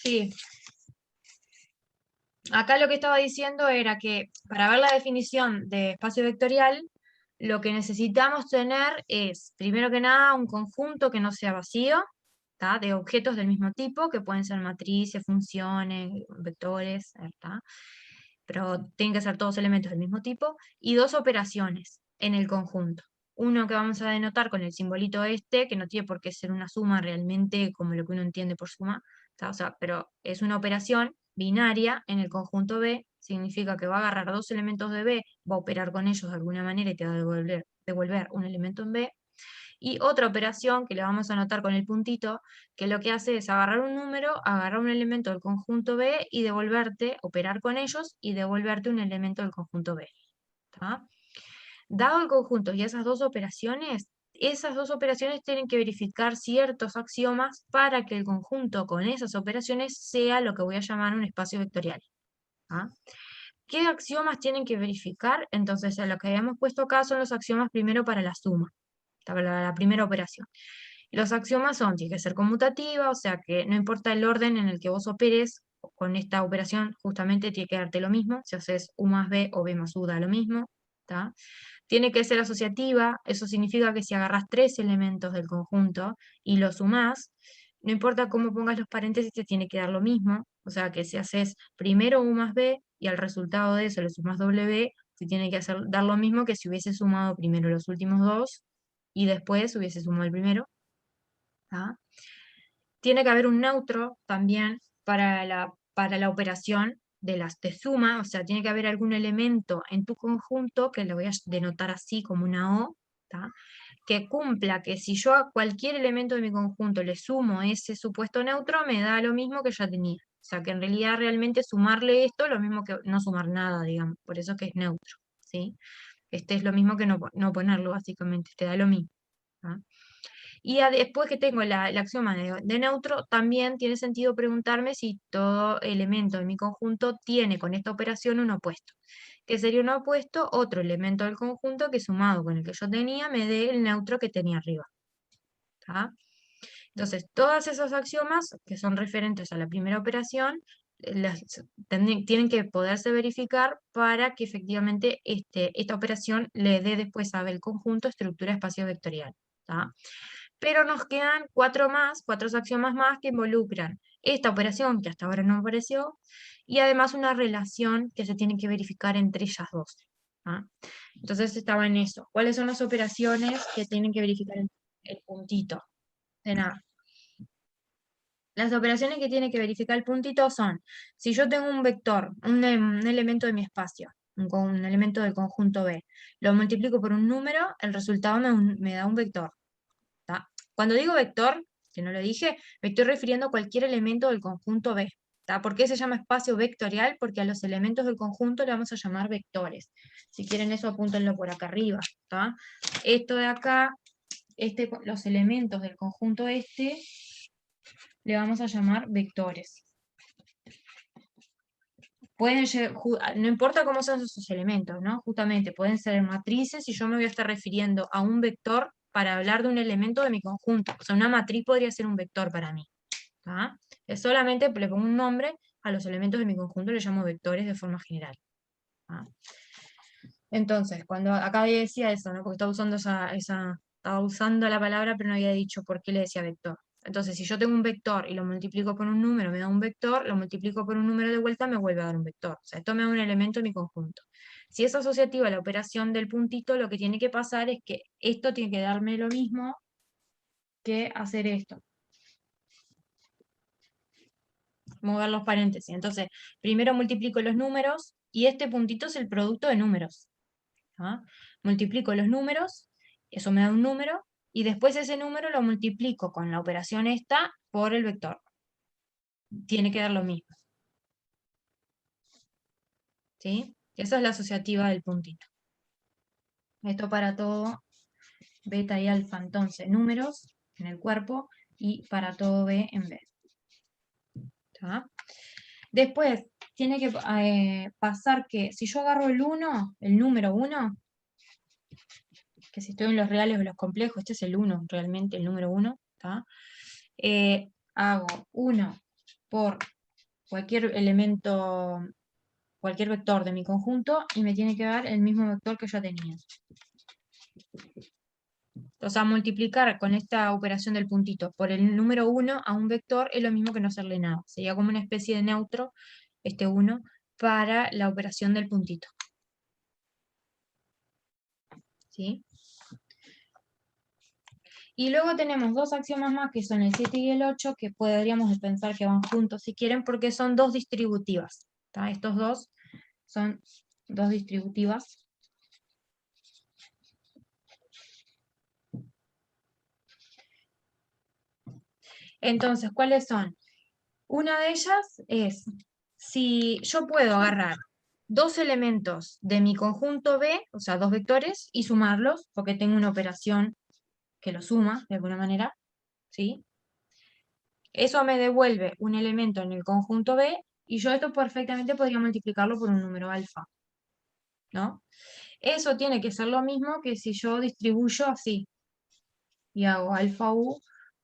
Sí. Acá lo que estaba diciendo era que para ver la definición de espacio vectorial, lo que necesitamos tener es, primero que nada, un conjunto que no sea vacío, ¿tá? De objetos del mismo tipo, que pueden ser matrices, funciones, vectores, ¿tá? Pero tienen que ser todos elementos del mismo tipo, y dos operaciones en el conjunto. Uno que vamos a denotar con el simbolito este, que no tiene por qué ser una suma realmente como lo que uno entiende por suma, ¿tá? O sea, pero es una operación binaria en el conjunto B, significa que va a agarrar dos elementos de B, va a operar con ellos de alguna manera y te va a devolver un elemento en B. Y otra operación que le vamos a anotar con el puntito, que lo que hace es agarrar un número, agarrar un elemento del conjunto B y devolverte, operar con ellos y devolverte un elemento del conjunto B. ¿Tá? Dado el conjunto y esas dos operaciones tienen que verificar ciertos axiomas para que el conjunto con esas operaciones sea lo que voy a llamar un espacio vectorial. ¿Tá? ¿Qué axiomas tienen que verificar? Entonces, lo que habíamos puesto acá son los axiomas primero para la suma, para la primera operación. Los axiomas son, tiene que ser conmutativa, o sea que no importa el orden en el que vos operes, con esta operación justamente tiene que darte lo mismo, si haces U más B o B más U da lo mismo, ¿tá? Tiene que ser asociativa, eso significa que si agarras tres elementos del conjunto y los sumás, no importa cómo pongas los paréntesis, te tiene que dar lo mismo, o sea que si haces primero U más B y al resultado de eso le sumas W, te tiene que dar lo mismo que si hubiese sumado primero los últimos dos y después hubiese sumado el primero. ¿Tá? Tiene que haber un neutro también para la operación de suma, o sea, tiene que haber algún elemento en tu conjunto, que lo voy a denotar así como una O, ¿tá? Que cumpla que si yo a cualquier elemento de mi conjunto le sumo ese supuesto neutro, me da lo mismo que ya tenía. O sea, que en realidad realmente sumarle esto es lo mismo que no sumar nada, digamos, por eso que es neutro, ¿sí? Este es lo mismo que no ponerlo, básicamente, te da lo mismo. ¿Tá? Y después que tengo el axioma de neutro, también tiene sentido preguntarme si todo elemento de mi conjunto tiene con esta operación un opuesto. ¿Qué sería un opuesto? Otro elemento del conjunto que sumado con el que yo tenía me dé el neutro que tenía arriba. ¿Tá? Entonces, todos esos axiomas que son referentes a la primera operación, tienen que poderse verificar para que efectivamente esta operación le dé después a el conjunto estructura espacio vectorial. ¿Tá? Pero nos quedan cuatro axiomas más que involucran esta operación que hasta ahora no apareció, y además una relación que se tiene que verificar entre ellas dos. ¿Ah? Entonces estaba en eso. ¿Cuáles son las operaciones que tienen que verificar el puntito? De nada. Las operaciones que tiene que verificar el puntito son, si yo tengo un vector, un elemento de mi espacio, un elemento del conjunto B, lo multiplico por un número, el resultado me da un vector. ¿Tá? Cuando digo vector, que no lo dije, me estoy refiriendo a cualquier elemento del conjunto B. ¿Tá? ¿Por qué se llama espacio vectorial? Porque a los elementos del conjunto le vamos a llamar vectores. Si quieren eso, apúntenlo por acá arriba. ¿Tá? Esto de acá, los elementos del conjunto le vamos a llamar vectores. No importa cómo sean esos elementos, ¿no? Justamente pueden ser matrices y yo me voy a estar refiriendo a un vector para hablar de un elemento de mi conjunto. O sea, una matriz podría ser un vector para mí. ¿Tá? Es solamente le pongo un nombre a los elementos de mi conjunto, le llamo vectores de forma general. ¿Tá? Entonces, cuando acá decía eso, ¿no? Porque estaba usando la palabra, pero no había dicho por qué le decía vector. Entonces, si yo tengo un vector y lo multiplico por un número, me da un vector, lo multiplico por un número de vuelta, me vuelve a dar un vector. O sea, esto me da un elemento en mi conjunto. Si es asociativa a la operación del puntito, lo que tiene que pasar es que esto tiene que darme lo mismo que hacer esto. Mover los paréntesis. Entonces, primero multiplico los números y este puntito es el producto de números. ¿Ah? Multiplico los números, eso me da un número, y después ese número lo multiplico con la operación esta por el vector. Tiene que dar lo mismo. ¿Sí? Esa es la asociativa del puntito. Esto para todo beta y alfa, entonces, números en el cuerpo, y para todo B en B. ¿Tá? Después, tiene que pasar que si yo agarro el número 1, que si estoy en los reales o los complejos, este es el 1, realmente el número 1, hago 1 por cualquier elemento, cualquier vector de mi conjunto y me tiene que dar el mismo vector que ya tenía. O sea, multiplicar con esta operación del puntito por el número 1 a un vector es lo mismo que no hacerle nada. Sería como una especie de neutro, este 1, para la operación del puntito. ¿Sí? Y luego tenemos dos axiomas más, que son el 7 y el 8, que podríamos pensar que van juntos si quieren, porque son dos distributivas. ¿Tá? Estos dos son dos distributivas. Entonces, ¿cuáles son? Una de ellas es, si yo puedo agarrar dos elementos de mi conjunto B, o sea, dos vectores, y sumarlos, porque tengo una operación que lo suma, de alguna manera, ¿sí? Eso me devuelve un elemento en el conjunto B, y yo esto perfectamente podría multiplicarlo por un número alfa, ¿no? Eso tiene que ser lo mismo que si yo distribuyo así, y hago alfa U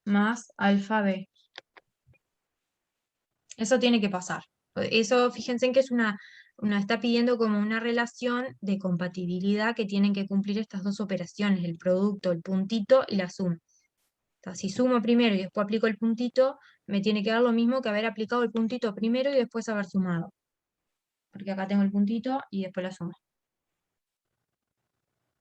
más alfa B. Eso tiene que pasar. Eso, fíjense en que es está pidiendo como una relación de compatibilidad que tienen que cumplir estas dos operaciones, el producto, el puntito y la suma. O sea, si sumo primero y después aplico el puntito, me tiene que dar lo mismo que haber aplicado el puntito primero y después haber sumado. Porque acá tengo el puntito y después la suma.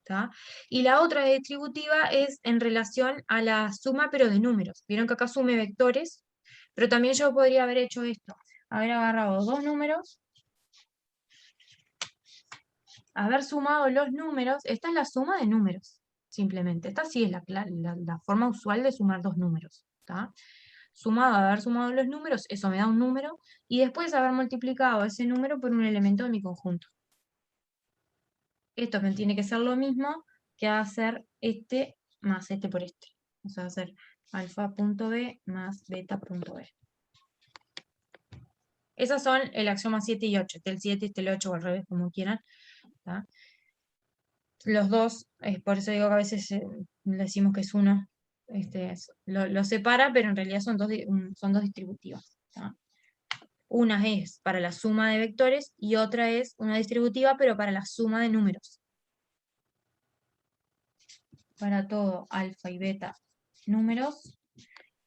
¿Tá? Y la otra distributiva es en relación a la suma, pero de números. Vieron que acá sume vectores, pero también yo podría haber hecho esto. Haber agarrado dos números, haber sumado los números. Esta es la suma de números, simplemente. Esta sí es la forma usual de sumar dos números. ¿Tá? Sumado, haber sumado los números, eso me da un número, y después haber multiplicado ese número por un elemento de mi conjunto. Esto me tiene que ser lo mismo que hacer este más este por este. O sea, hacer alfa.b más beta.b. Esas son el axioma 7 y 8. Este el 7, este el 8 o al revés, como quieran. ¿Tá? Los dos, por eso digo que a veces decimos que es uno, lo separa, pero en realidad son dos distributivas. ¿Tá? Una es para la suma de vectores y otra es una distributiva, pero para la suma de números. Para todo alfa y beta números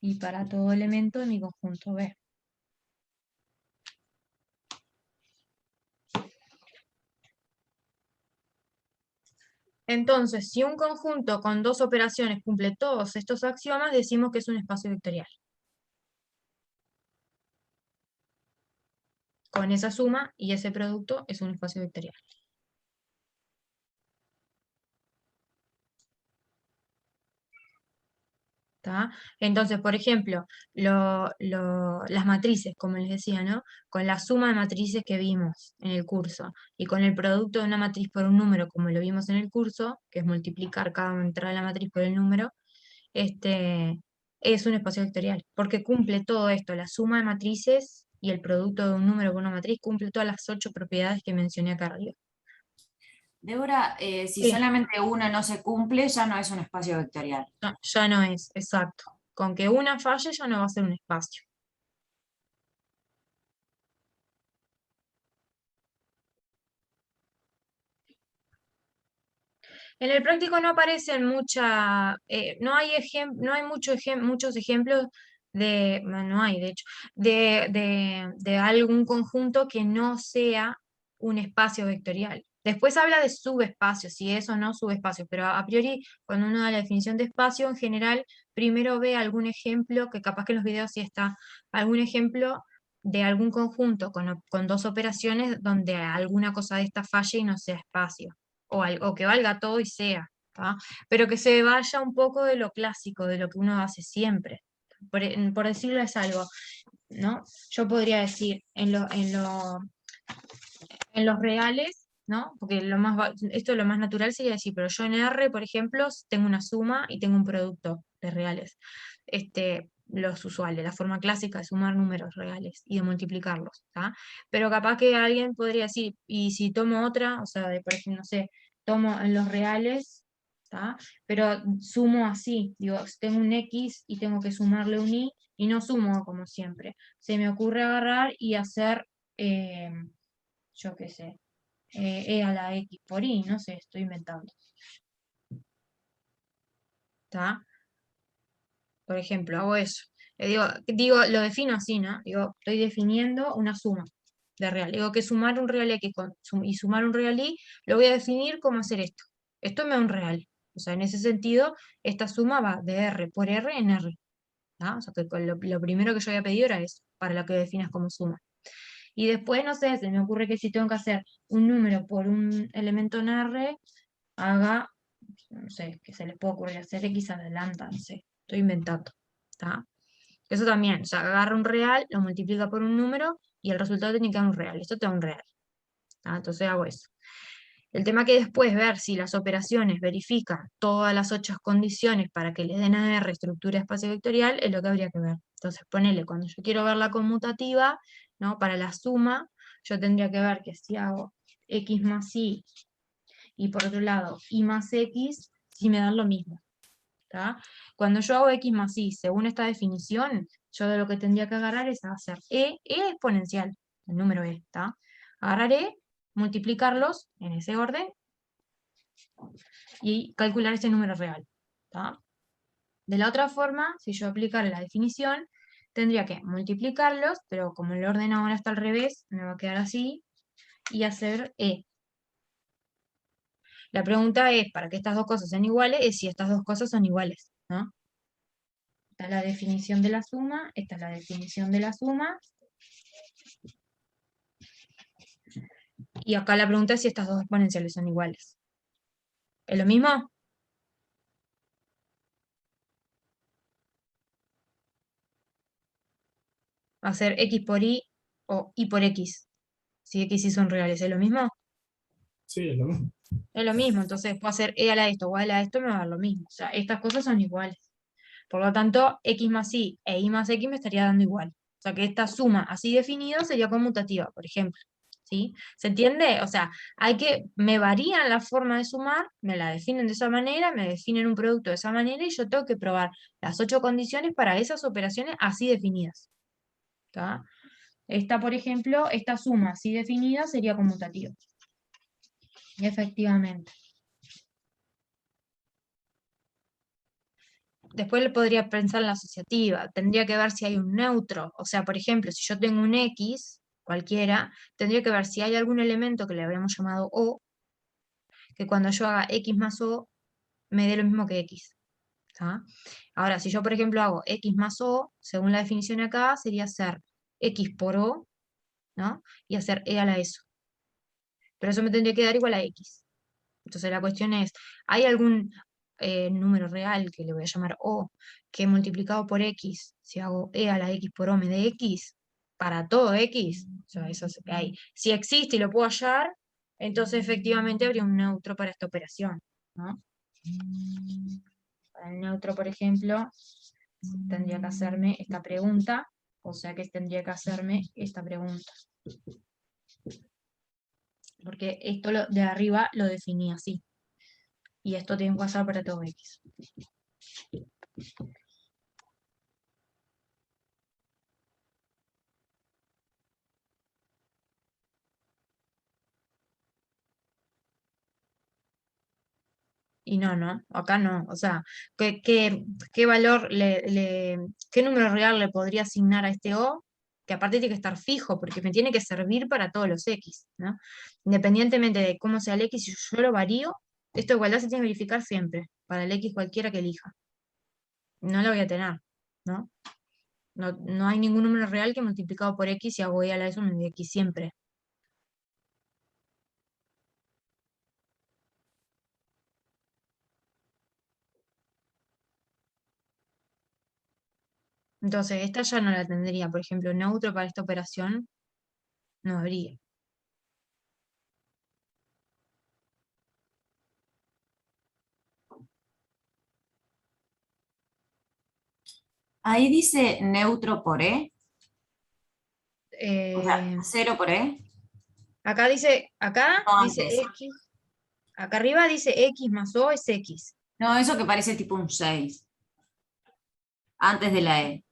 y para todo elemento de mi conjunto B. Entonces, si un conjunto con dos operaciones cumple todos estos axiomas, decimos que es un espacio vectorial. Con esa suma y ese producto es un espacio vectorial. ¿Tá? Entonces, por ejemplo, las matrices, como les decía, ¿no? Con la suma de matrices que vimos en el curso y con el producto de una matriz por un número, como lo vimos en el curso, que es multiplicar cada entrada de la matriz por el número, es un espacio vectorial, porque cumple todo esto, la suma de matrices y el producto de un número con una matriz cumple todas las 8 propiedades que mencioné acá arriba. Débora, si Sí. solamente una no se cumple, ya no es un espacio vectorial. No, ya no es, exacto. Con que una falle ya no va a ser un espacio. En el práctico no aparecen no hay muchos ejemplos no hay de hecho, de algún conjunto que no sea un espacio vectorial. Después habla de subespacios, si es o no subespacio, pero a priori, cuando uno da la definición de espacio, en general, primero ve algún ejemplo, que capaz que en los videos sí está, algún ejemplo de algún conjunto con dos operaciones donde alguna cosa de esta falle y no sea espacio o que valga todo y sea, ¿tá? Pero que se vaya un poco de lo clásico, de lo que uno hace siempre. Por decirlo es algo, ¿no? Yo podría decir, en los reales, ¿no? Porque esto lo más natural sería decir, pero yo en R, por ejemplo, tengo una suma y tengo un producto de reales. Los usuales, la forma clásica de sumar números reales y de multiplicarlos, ¿tá? Pero capaz que alguien podría decir, y si tomo otra, o sea, por ejemplo, no sé, tomo en los reales ¿tá? Pero sumo así, digo, tengo un X y tengo que sumarle un Y no sumo como siempre. Se me ocurre agarrar y hacer, yo qué sé, E a la X por Y, no sé, estoy inventando. ¿Está? Por ejemplo, hago eso. Lo defino así, ¿no? Digo, estoy definiendo una suma de real. Digo que sumar un real X y sumar un real Y, lo voy a definir cómo hacer esto. Esto me da un real. O sea, en ese sentido, esta suma va de R por R en R. ¿Tá? O sea, que lo primero que yo había pedido era eso, para lo que definas como suma. Y después, no sé, se me ocurre que si tengo que hacer un número por un elemento en R, haga, no sé, que se les puede ocurrir hacer X adelanta, no sé, estoy inventando. ¿Está? Eso también, o sea, agarra un real, lo multiplica por un número y el resultado tiene que dar un real. Esto te da un real. ¿Tá? Entonces hago eso. El tema que después ver si las operaciones verifican todas las 8 condiciones para que le den a R estructura espacio vectorial es lo que habría que ver. Entonces ponele, cuando yo quiero ver la conmutativa, ¿no? Para la suma, yo tendría que ver que si hago X más y por otro lado Y más X, si me dan lo mismo. ¿Tá? Cuando yo hago X más Y, según esta definición, yo de lo que tendría que agarrar es hacer E exponencial, el número E, ¿tá? Agarrar E, multiplicarlos en ese orden y calcular ese número real, ¿tá? De la otra forma, si yo aplicara la definición, tendría que multiplicarlos, pero como el orden ahora está al revés, me va a quedar así, y hacer E. La pregunta es, para que estas dos cosas sean iguales, es si estas dos cosas son iguales, ¿no? Esta es la definición de la suma, esta es la definición de la suma, y acá la pregunta es si estas dos exponenciales son iguales. ¿Es lo mismo? Va a ser X por Y o Y por X, si X y son reales, ¿es lo mismo? Sí, es lo mismo. Es lo mismo, entonces puedo hacer E a la de esto o A a la de esto, me va a dar lo mismo. O sea, estas cosas son iguales. Por lo tanto, X más Y e Y más X me estaría dando igual. O sea, que esta suma así definida sería conmutativa, por ejemplo. ¿Sí? ¿Se entiende? O sea, me varían la forma de sumar, me la definen de esa manera, me definen un producto de esa manera y yo tengo que probar las 8 condiciones para esas operaciones así definidas. ¿Tá? Esta, por ejemplo, esta suma así definida sería conmutativa. Efectivamente. Después le podría pensar en la asociativa, tendría que ver si hay un neutro, o sea, por ejemplo, si yo tengo un X, cualquiera, tendría que ver si hay algún elemento que le habríamos llamado O, que cuando yo haga X más O, me dé lo mismo que X. ¿Tá? Ahora, si yo, por ejemplo, hago X más O, según la definición acá, sería hacer X por O, ¿no? Y hacer E a la ESO. Pero eso me tendría que dar igual a X. Entonces la cuestión es, ¿hay algún número real que le voy a llamar O, que multiplicado por X, si hago E a la X por O me dé X, para todo X? O sea, eso hay. Si existe y lo puedo hallar, entonces efectivamente habría un neutro para esta operación, ¿no? Para el neutro, por ejemplo, tendría que hacerme esta pregunta, o sea que tendría que hacerme esta pregunta. Porque esto de arriba lo definí así. Y esto tiene que pasar para todo X. Y no, acá no. O sea, ¿qué valor qué número real le podría asignar a este O? Que aparte tiene que estar fijo, porque me tiene que servir para todos los X, ¿no? Independientemente de cómo sea el X, si yo lo varío, esta igualdad se tiene que verificar siempre, para el X cualquiera que elija. No lo voy a tener, ¿no? No hay ningún número real que multiplicado por X y hago Y a la eso me dé X siempre. Entonces, esta ya no la tendría, por ejemplo, neutro para esta operación, no habría. Ahí dice neutro por E, o sea, Eh, 0 por E. acá dice No, X, antes. acá arriba dice X más O es X. No, eso que parece tipo un 6. Antes de la E.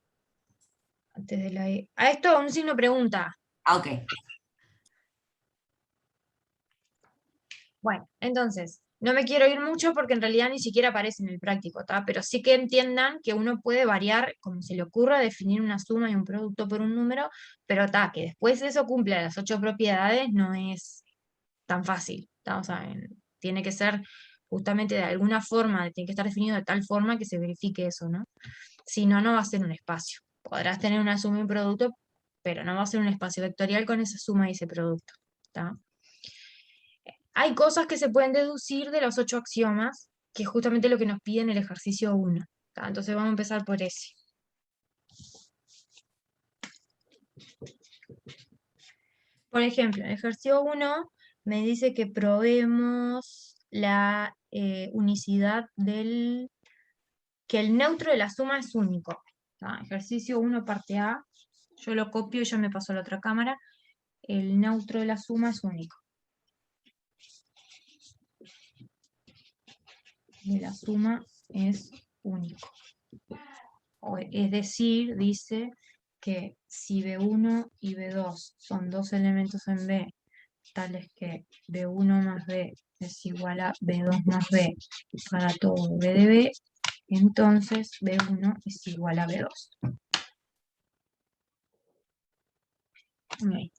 Antes de la E. A esto un signo pregunta. Ah, ok. Bueno, entonces, no me quiero ir mucho porque en realidad ni siquiera aparece en el práctico, ¿tá? Pero sí que entiendan que uno puede variar como se le ocurra, definir una suma y un producto por un número, pero está, que después eso cumple las 8 propiedades no es tan fácil, ¿tá? O sea, tiene que ser justamente de alguna forma, tiene que estar definido de tal forma que se verifique eso, ¿no? Si no, no va a ser un espacio. Podrás tener una suma y un producto, pero no va a ser un espacio vectorial con esa suma y ese producto, ¿tá? Hay cosas que se pueden deducir de los 8 axiomas, que es justamente lo que nos pide en el ejercicio 1. ¿Tá? Entonces vamos a empezar por ese. Por ejemplo, en el ejercicio 1 me dice que probemos la unicidad que el neutro de la suma es único. ¿Tá? Ejercicio 1, parte A. Yo lo copio y ya me paso a la otra cámara. El neutro de la suma es único. De la suma es único. Es decir, dice que si B1 y B2 son dos elementos en B, tales que B1 más B es igual a B2 más B para todo B de B, entonces B1 es igual a B2. Okay.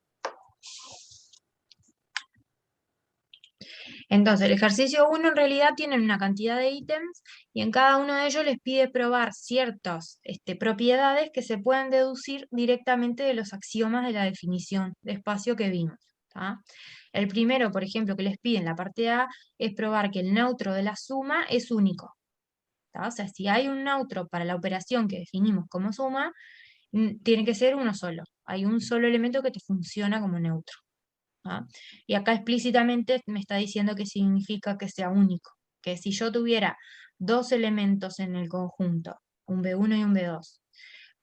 Entonces, el ejercicio 1 en realidad tiene una cantidad de ítems y en cada uno de ellos les pide probar ciertas propiedades que se pueden deducir directamente de los axiomas de la definición de espacio que vimos. ¿Tá? El primero, por ejemplo, que les pide en la parte A es probar que el neutro de la suma es único. ¿Tá? O sea, si hay un neutro para la operación que definimos como suma, tiene que ser uno solo. Hay un solo elemento que te funciona como neutro. ¿Ah? Y acá explícitamente me está diciendo que significa que sea único, que si yo tuviera dos elementos en el conjunto, un B1 y un B2,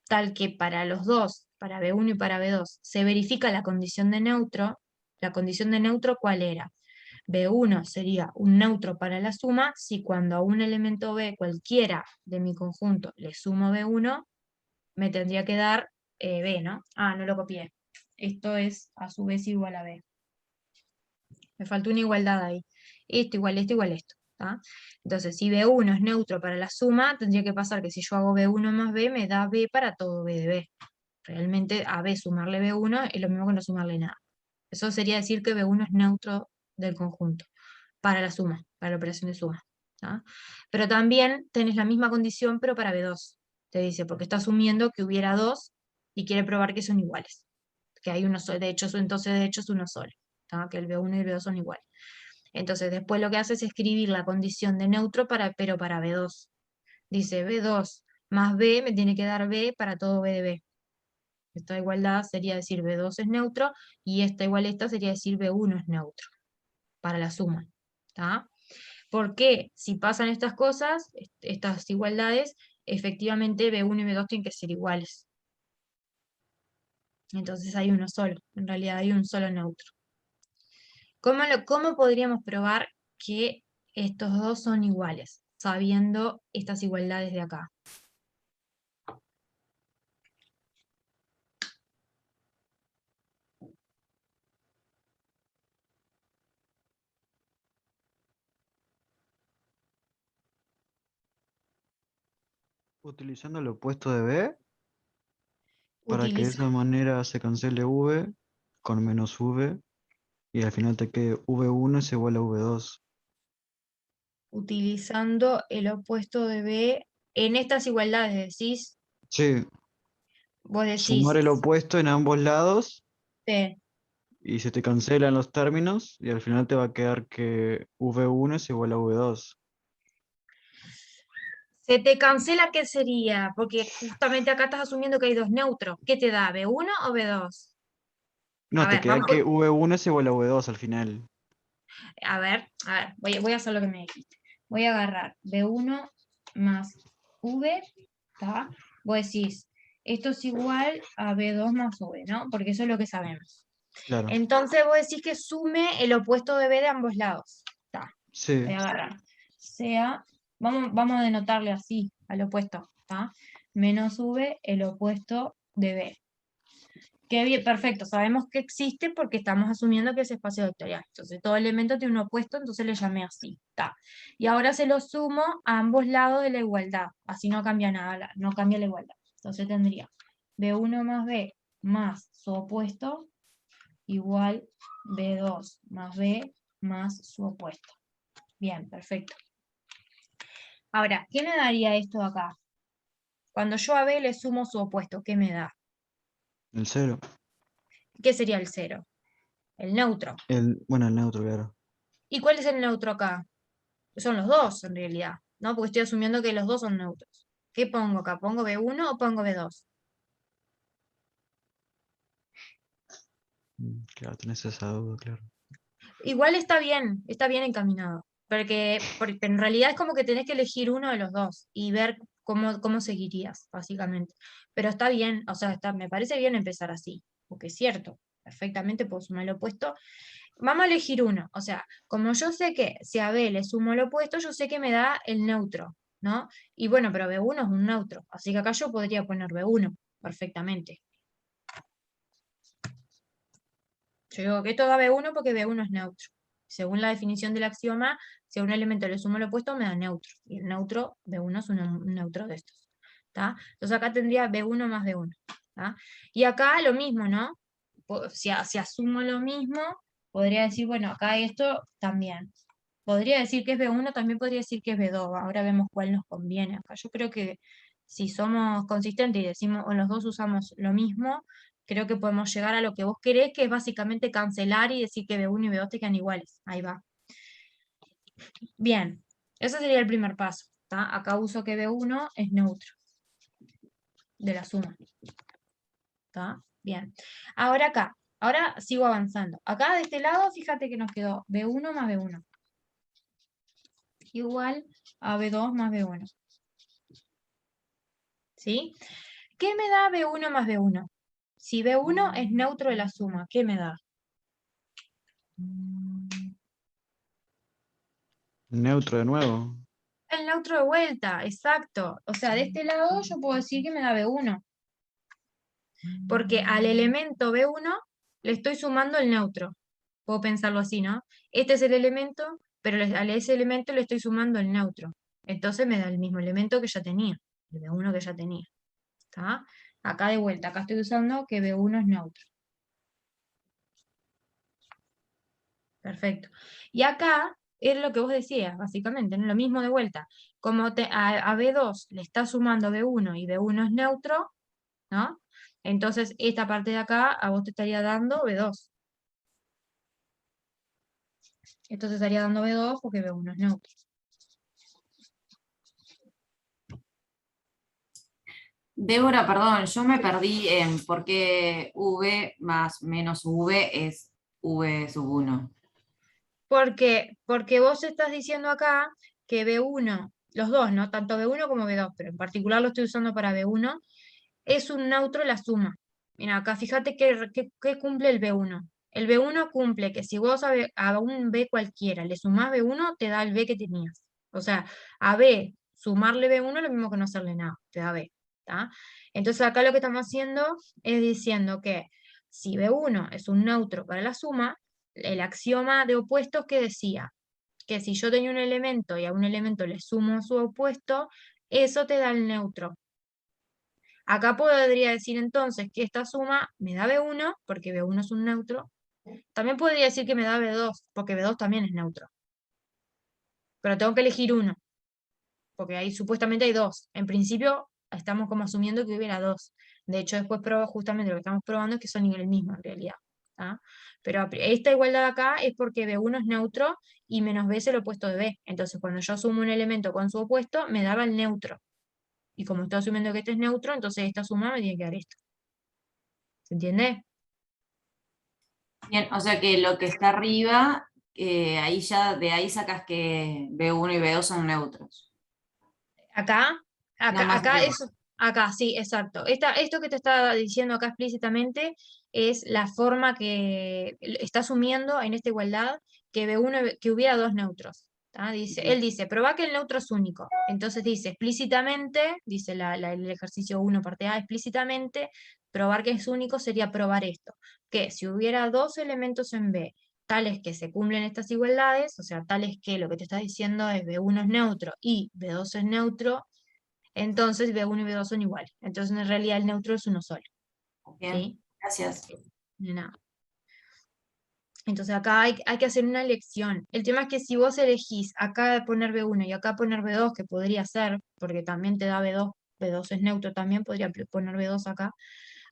tal que para los dos, para B1 y para B2, se verifica la condición de neutro, la condición de neutro, ¿cuál era? B1 sería un neutro para la suma si cuando a un elemento B cualquiera de mi conjunto le sumo B1, me tendría que dar B, ¿no? Ah, no lo copié. Esto es a su vez igual a B. Me faltó una igualdad ahí. Esto igual esto. ¿Tá? Entonces, si B1 es neutro para la suma, tendría que pasar que si yo hago B1 más B, me da B para todo B de B. Realmente a B sumarle B1 es lo mismo que no sumarle nada. Eso sería decir que B1 es neutro del conjunto, para la suma, para la operación de suma. ¿Tá? Pero también tenés la misma condición, pero para B2. Te dice, porque está asumiendo que hubiera dos y quiere probar que son iguales. Que hay uno solo, de hecho, entonces de hecho es uno solo. ¿Tá? Que el B1 y el B2 son iguales. Entonces después lo que hace es escribir la condición de neutro, pero para B2. Dice B2 más B me tiene que dar B para todo B de B. Esta igualdad sería decir B2 es neutro y esta igual a esta sería decir B1 es neutro para la suma. ¿Tá? Porque si pasan estas cosas, estas igualdades, efectivamente B1 y B2 tienen que ser iguales. Entonces hay uno solo, en realidad hay un solo neutro. ¿Cómo podríamos probar que estos dos son iguales, sabiendo estas igualdades de acá? Utilizando el opuesto de B para que de Utiliza, esa manera se cancele V con menos V y al final te quede V1 es igual a V2. utilizando el opuesto de B en estas igualdades, Sí, vos sumar decís, el opuesto en ambos lados sí, y se te cancelan los términos y al final te va a quedar que V1 es igual a V2. se te cancela, ¿qué sería? Porque justamente acá estás asumiendo que hay dos neutros. ¿Qué te da, B1 o B2? A No, te ver, queda vamos, que V1 es igual a V2 al final. voy a hacer lo que me dijiste. Voy a agarrar B1 más V, ¿tá? Vos decís, esto es igual a B2 más V, ¿no? Porque eso es lo que sabemos. Claro, Entonces vos decís que sume el opuesto de B de ambos lados. Tá. sí, Voy a agarrar. Sea vamos a denotarle así, al opuesto, ¿tá? Menos V, el opuesto de B. Qué bien, perfecto, sabemos que existe porque estamos asumiendo que es espacio vectorial. Entonces, todo elemento tiene un opuesto, entonces le llamé así, ¿tá? Y ahora se lo sumo a ambos lados de la igualdad, así no cambia nada, no cambia la igualdad. Entonces tendría B1 más B más su opuesto igual B2 más B más su opuesto. Bien, perfecto. Ahora, ¿qué me daría esto acá? Cuando yo a B le sumo su opuesto, ¿qué me da? El 0. ¿Qué sería el 0? El neutro. Bueno, el neutro, claro. ¿Y cuál es el neutro acá? Son los dos, en realidad, ¿no? Porque estoy asumiendo que los dos son neutros. ¿Qué pongo acá? ¿Pongo B1 o pongo B2? Claro, tenés esa duda, claro. Igual está bien encaminado. Porque en realidad es como que tenés que elegir uno de los dos y ver cómo seguirías, básicamente. Pero está bien, o sea, me parece bien empezar así, porque es cierto, perfectamente puedo sumar el opuesto. Vamos a elegir uno, o sea, como yo sé que si a B le sumo el opuesto, yo sé que me da el neutro, ¿no? Y bueno, pero B1 es un neutro, así que acá yo podría poner B1 perfectamente. Yo digo que esto da B1 porque B1 es neutro. Según la definición del axioma, si a un elemento le sumo el opuesto, me da neutro. Y el neutro, B1 es un neutro de estos. ¿Tá? Entonces acá tendría B1 más B1. ¿Tá? Y acá lo mismo, ¿no? Si asumo lo mismo, podría decir, bueno, acá esto también. Podría decir que es B1, también podría decir que es B2. Ahora vemos cuál nos conviene acá. Yo creo que si somos consistentes y decimos, o los dos usamos lo mismo, creo que podemos llegar a lo que vos querés, que es básicamente cancelar y decir que B1 y B2 te quedan iguales. Ahí va. Bien, ese sería el primer paso. ¿Tá? Acá uso que B1 es neutro de la suma. ¿Tá? Bien. Ahora acá, ahora sigo avanzando. Acá de este lado, fíjate que nos quedó B1 más B1 igual a B2 más B1. ¿Sí? ¿Qué me da B1 más B1? Si B1 es neutro de la suma, ¿qué me da? Neutro de nuevo. El neutro de vuelta, exacto. O sea, de este lado yo puedo decir que me da B1. Porque al elemento B1 le estoy sumando el neutro. Puedo pensarlo así, ¿no? Este es el elemento, pero a ese elemento le estoy sumando el neutro. Entonces me da el mismo elemento que ya tenía, el B1 que ya tenía. ¿Está? Acá de vuelta, acá estoy usando que B1 es neutro. Perfecto. Y acá es lo que vos decías, básicamente, ¿no? Lo mismo de vuelta. Como a B2 le está sumando B1 y B1 es neutro, ¿no? Entonces esta parte de acá a vos te estaría dando B2. Esto te estaría dando B2 porque B1 es neutro. Débora, perdón, yo me perdí en por qué V más menos V es V sub 1. Porque vos estás diciendo acá que B1, los dos, ¿no? Tanto B1 como B2, pero en particular lo estoy usando para B1, es un neutro la suma. Mira, acá fíjate que cumple el B1. El B1 cumple que si vos a un B cualquiera le sumás B1, te da el B que tenías. O sea, a B sumarle B1 es lo mismo que no hacerle nada, te da B. ¿Tá? Entonces acá lo que estamos haciendo es diciendo que si B1 es un neutro para la suma, el axioma de opuestos que decía que si yo tenía un elemento y a un elemento le sumo su opuesto, eso te da el neutro. Acá podría decir entonces que esta suma me da B1, porque B1 es un neutro. También podría decir que me da B2, porque B2 también es neutro. Pero tengo que elegir uno, porque ahí supuestamente hay dos. En principio estamos como asumiendo que hubiera dos. De hecho, después justamente lo que estamos probando es que son el mismo en realidad. ¿Tá? Pero esta igualdad acá es porque B1 es neutro y menos B es el opuesto de B. Entonces, cuando yo sumo un elemento con su opuesto, me daba el neutro. Y como estoy asumiendo que este es neutro, entonces esta suma me tiene que dar esto. ¿Se entiende? Bien, o sea que lo que está arriba, ahí ya de ahí sacas que B1 y B2 son neutros. Acá, No acá, más acá, arriba. eso, acá, sí, exacto. Esto que te está diciendo acá explícitamente es la forma que está asumiendo en esta igualdad que B1, que hubiera dos neutros. Él dice, probá que el neutro es único. Entonces dice explícitamente, dice el ejercicio 1 parte A, explícitamente, probar que es único sería probar esto, que si hubiera dos elementos en B, tales que se cumplen estas igualdades, o sea, tales que lo que te está diciendo es B1 es neutro y B2 es neutro, entonces B1 y B2 son iguales. Entonces en realidad el neutro es uno solo. Bien, ¿Sí? gracias. De nada. Entonces acá hay que hacer una elección. El tema es que si vos elegís acá poner B1 y acá poner B2, que podría ser, porque también te da B2, B2 es neutro también, podría poner B2 acá,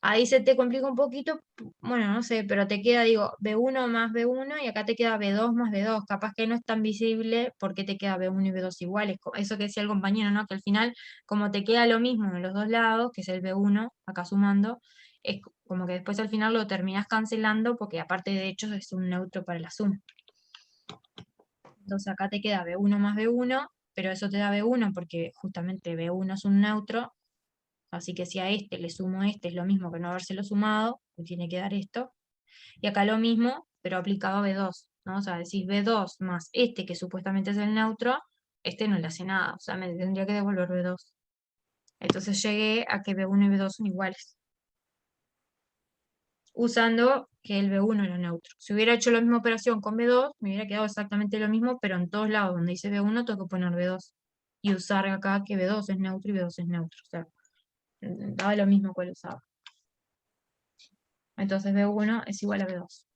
ahí se te complica un poquito, bueno, no sé, pero te queda, digo, B1 más B1 y acá te queda B2 más B2, capaz que no es tan visible porque te queda B1 y B2 iguales, eso que decía el compañero, ¿no? Que al final, como te queda lo mismo en los dos lados, que es el B1, acá sumando, es como que después al final lo terminás cancelando porque aparte de hecho es un neutro para la suma. Entonces acá te queda B1 más B1, pero eso te da B1 porque justamente B1 es un neutro, así que si a este le sumo este es lo mismo que no habérselo sumado, me tiene que dar esto. Y acá lo mismo, pero aplicado a B2, ¿no? O sea, decís B2 más este que supuestamente es el neutro, este no le hace nada, o sea, me tendría que devolver B2. Entonces llegué a que B1 y B2 son iguales, usando que el B1 era neutro. Si hubiera hecho la misma operación con B2, me hubiera quedado exactamente lo mismo, pero en todos lados donde dice B1 tengo que poner B2. Y usar acá que B2 es neutro y B2 es neutro. O sea, daba lo mismo cuál usaba. Entonces B1 es igual a B2.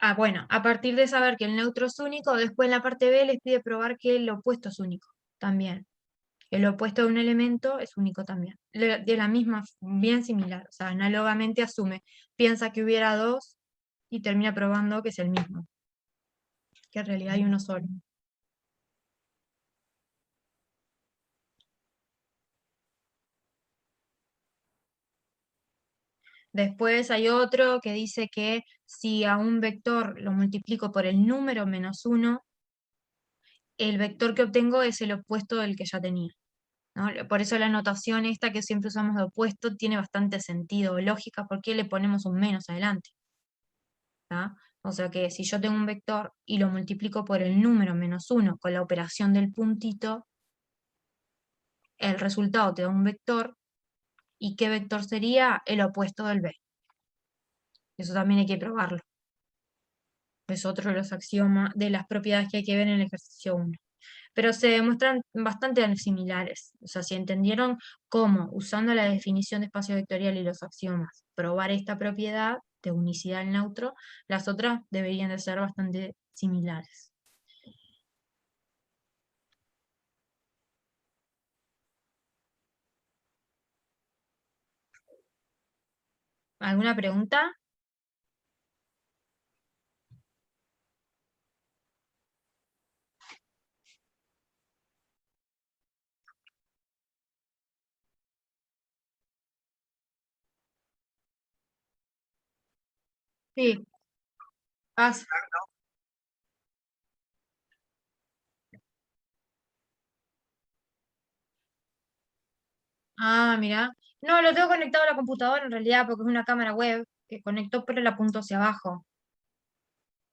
Ah, bueno, a partir de saber que el neutro es único, después en la parte B les pide probar que el opuesto es único también. El opuesto de un elemento es único también. De la misma, bien similar. O sea, análogamente asume, piensa que hubiera dos y termina probando que es el mismo. Que en realidad hay uno solo. Después hay otro que dice que si a un vector lo multiplico por el número menos 1, el vector que obtengo es el opuesto del que ya tenía, ¿no? Por eso la notación esta que siempre usamos de opuesto tiene bastante sentido, lógica, porque le ponemos un menos adelante. ¿Tá? O sea que si yo tengo un vector y lo multiplico por el número menos 1 con la operación del puntito, el resultado te da un vector. ¿Y qué vector sería? El opuesto del b. Eso también hay que probarlo. Es otro de los axiomas, de las propiedades que hay que ver en el ejercicio 1. Pero se demuestran bastante similares. O sea, si entendieron cómo, usando la definición de espacio vectorial y los axiomas, probar esta propiedad de unicidad del neutro, las otras deberían de ser bastante similares. ¿Alguna pregunta? Sí. Ah, mira. No, lo tengo conectado a la computadora en realidad porque es una cámara web que conectó pero la apunto hacia abajo.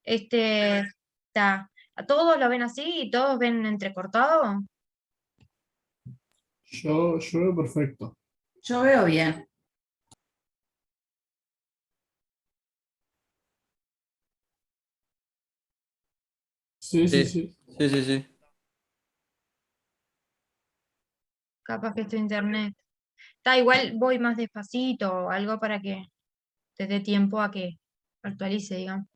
Está. ¿A todos lo ven así y todos ven entrecortado? Yo veo perfecto. Yo veo bien. Sí, sí, Sí, sí. sí, sí, sí. Capaz que esto internet. Está igual, voy más despacito o algo para que te dé tiempo a que actualice, digamos.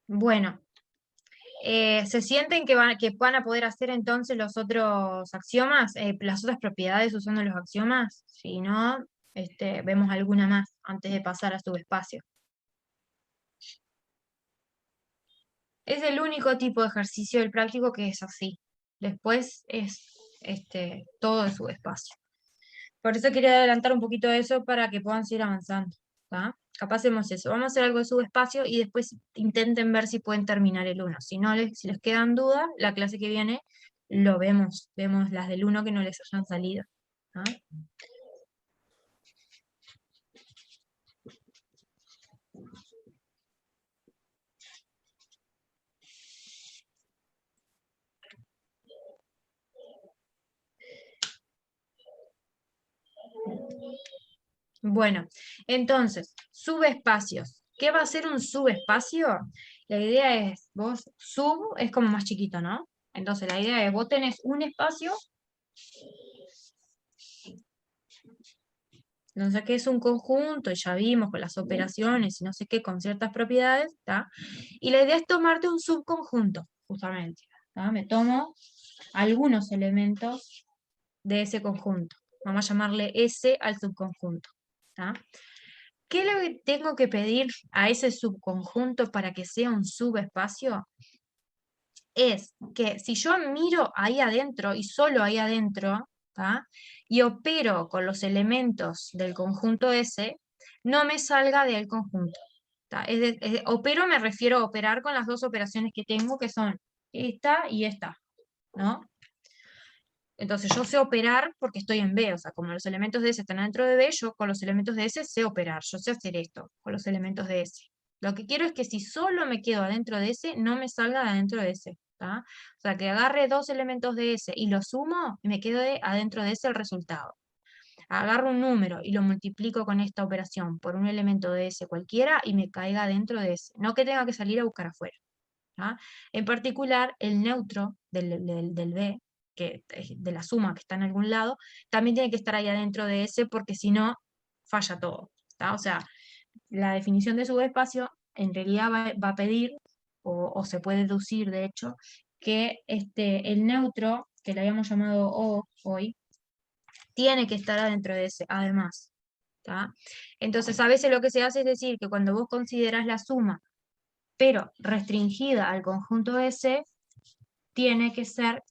Bueno, ¿se sienten que van a poder hacer entonces los otros axiomas, las otras propiedades usando los axiomas? Si no, vemos alguna más antes de pasar a subespacio. Es el único tipo de ejercicio del práctico que es así. Después es todo el subespacio. Por eso quería adelantar un poquito eso para que puedan seguir avanzando. ¿Tá? Capaz hacemos eso. Vamos a hacer algo de subespacio y después intenten ver si pueden terminar el 1. Si no si les quedan dudas, la clase que viene lo vemos. Vemos las del 1 que no les hayan salido. ¿Tá? Bueno, entonces, subespacios. ¿Qué va a ser un subespacio? La idea es, vos, sub es como más chiquito, ¿no? Entonces la idea es, vos tenés un espacio, no sé qué es un conjunto, y ya vimos con las operaciones y no sé qué, con ciertas propiedades, ¿tá? Y la idea es tomarte un subconjunto, justamente, ¿tá? Me tomo algunos elementos de ese conjunto. Vamos a llamarle S al subconjunto, ¿tá? ¿Qué le tengo que pedir a ese subconjunto para que sea un subespacio? Es que si yo miro ahí adentro y solo ahí adentro, ¿tá? Y opero con los elementos del conjunto S, no me salga del conjunto. ¿Tá? Opero me refiero a operar con las dos operaciones que tengo, que son esta y esta, ¿no? Entonces yo sé operar porque estoy en B, o sea, como los elementos de S están dentro de B, yo con los elementos de S sé operar, yo sé hacer esto con los elementos de S. Lo que quiero es que si solo me quedo adentro de S, no me salga de adentro de S. ¿Tá? O sea, que agarre dos elementos de S y los sumo y me quede adentro de S el resultado. Agarro un número y lo multiplico con esta operación por un elemento de S cualquiera y me caiga dentro de S. No que tenga que salir a buscar afuera. ¿tá? En particular, el neutro del B, que es de la suma que está en algún lado, también tiene que estar ahí adentro de S porque si no, falla todo. ¿tá? O sea, la definición de subespacio en realidad va a pedir, o se puede deducir de hecho, que el neutro, que le habíamos llamado O hoy, tiene que estar adentro de S, además. ¿tá? Entonces, a veces lo que se hace es decir que cuando vos consideras la suma pero restringida al conjunto S, tiene que ser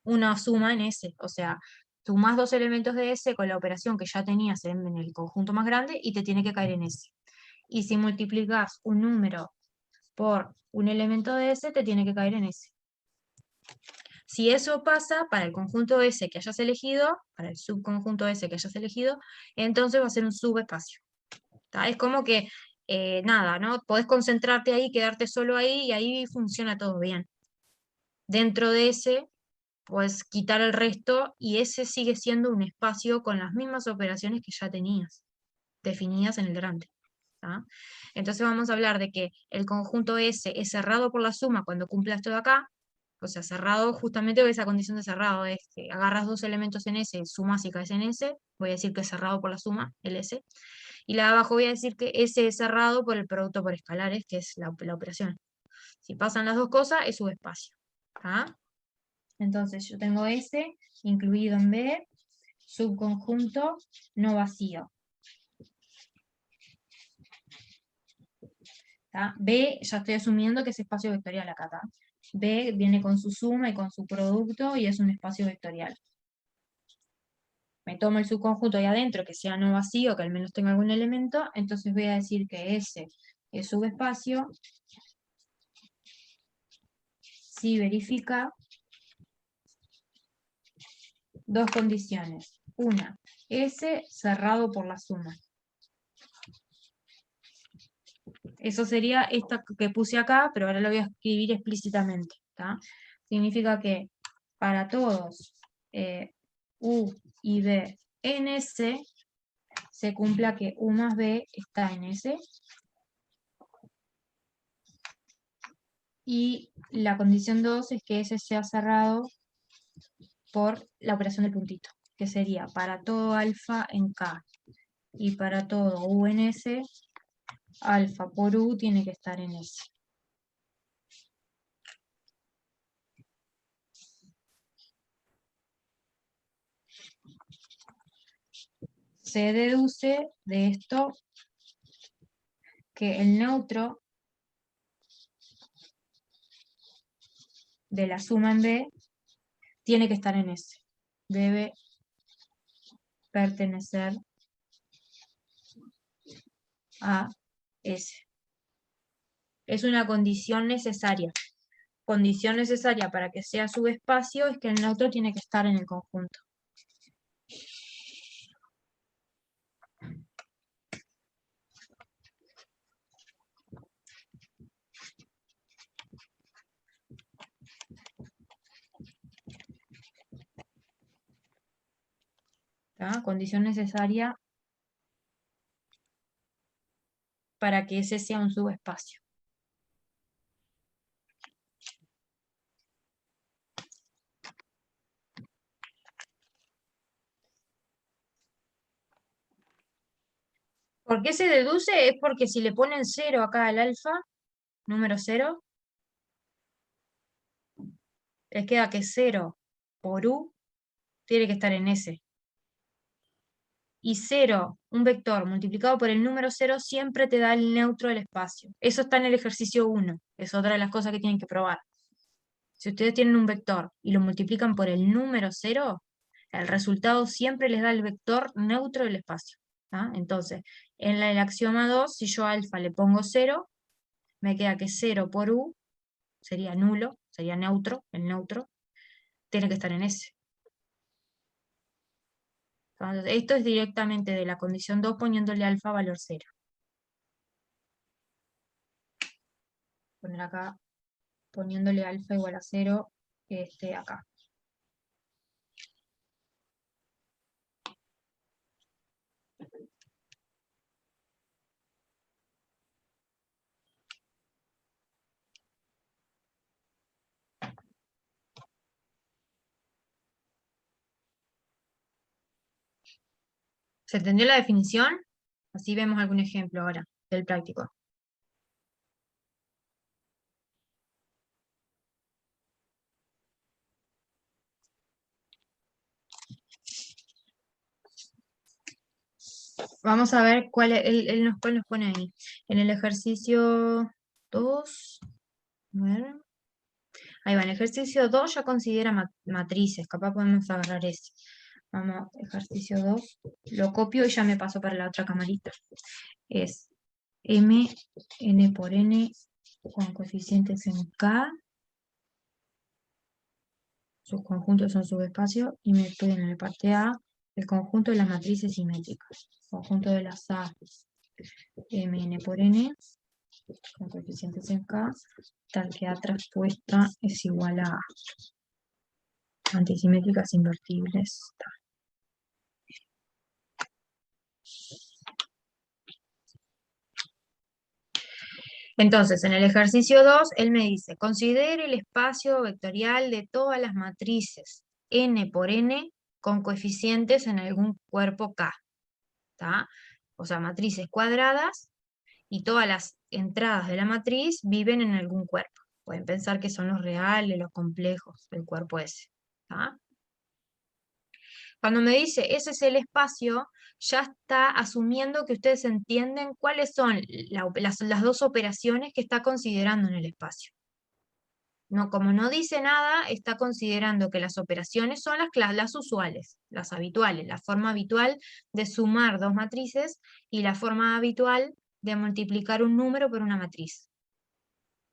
una suma en S. O sea, sumás dos elementos de S con la operación que ya tenías en el conjunto más grande y te tiene que caer en S. Y si multiplicas un número por un elemento de S, te tiene que caer en S. Si eso pasa para el conjunto S que hayas elegido, para el subconjunto S que hayas elegido, entonces va a ser un subespacio. ¿tá? Es como que, nada, ¿no? Podés concentrarte ahí, quedarte solo ahí y ahí funciona todo bien. Dentro de ese, puedes quitar el resto y ese sigue siendo un espacio con las mismas operaciones que ya tenías, definidas en el grande. ¿tá? Entonces vamos a hablar de que el conjunto S es cerrado por la suma cuando cumple esto de acá, o sea, cerrado justamente por esa condición de cerrado, es que agarras dos elementos en S, sumas y caes en S, voy a decir que es cerrado por la suma, el S, y la de abajo voy a decir que S es cerrado por el producto por escalares, que es la operación. Si pasan las dos cosas, es subespacio. ¿tá? Entonces yo tengo S incluido en B, subconjunto no vacío. ¿tá? B, ya estoy asumiendo que es espacio vectorial acá. ¿tá? B viene con su suma y con su producto y es un espacio vectorial. Me tomo el subconjunto ahí adentro, que sea no vacío, que al menos tenga algún elemento, entonces voy a decir que S es subespacio si verifica dos condiciones. Una, S cerrado por la suma. Eso sería esta que puse acá, pero ahora lo voy a escribir explícitamente. ¿tá? Significa que para todos U y B en S, se cumpla que U más B está en S. Y la condición 2 es que S sea cerrado por la operación del puntito, que sería para todo alfa en K y para todo U en S, alfa por U tiene que estar en S. Se deduce de esto que el neutro de la suma en B tiene que estar en S. Debe pertenecer a S. Es una condición necesaria. Condición necesaria para que sea subespacio es que el neutro tiene que estar en el conjunto. ¿Tá? Condición necesaria para que ese sea un subespacio. ¿Por qué se deduce? Es porque si le ponen 0 acá al alfa, número 0, les queda que 0 por U tiene que estar en S. Y 0, un vector multiplicado por el número 0, siempre te da el neutro del espacio. Eso está en el ejercicio 1. Es otra de las cosas que tienen que probar. Si ustedes tienen un vector y lo multiplican por el número 0, el resultado siempre les da el vector neutro del espacio. ¿Tá? Entonces, en el axioma 2, si yo a alfa le pongo 0, me queda que 0 por U sería nulo, sería neutro, el neutro, tiene que estar en S. Entonces, esto es directamente de la condición 2 poniéndole alfa valor 0. Poner acá, poniéndole alfa igual a 0, acá. ¿Se entendió la definición? Así vemos algún ejemplo ahora del práctico. Vamos a ver cuál cuál nos pone ahí. En el ejercicio 2, a ver. Ahí va, en el ejercicio 2 ya considera matrices, capaz podemos agarrar ese. Vamos, ejercicio 2, lo copio y ya me paso para la otra camarita. Es M, N por N, con coeficientes en K, sus conjuntos son subespacios, y me piden en la parte A el conjunto de las matrices simétricas. Conjunto de las A, Mn por N, con coeficientes en K, tal que A traspuesta es igual a antisimétricas invertibles. Entonces, en el ejercicio 2, él me dice, considere el espacio vectorial de todas las matrices n por n con coeficientes en algún cuerpo K. ¿Tá? O sea, matrices cuadradas y todas las entradas de la matriz viven en algún cuerpo. Pueden pensar que son los reales, los complejos del cuerpo ese. ¿Tá? Cuando me dice ese es el espacio, ya está asumiendo que ustedes entienden cuáles son las dos operaciones que está considerando en el espacio. No, como no dice nada, está considerando que las operaciones son las usuales, las habituales, la forma habitual de sumar dos matrices y la forma habitual de multiplicar un número por una matriz.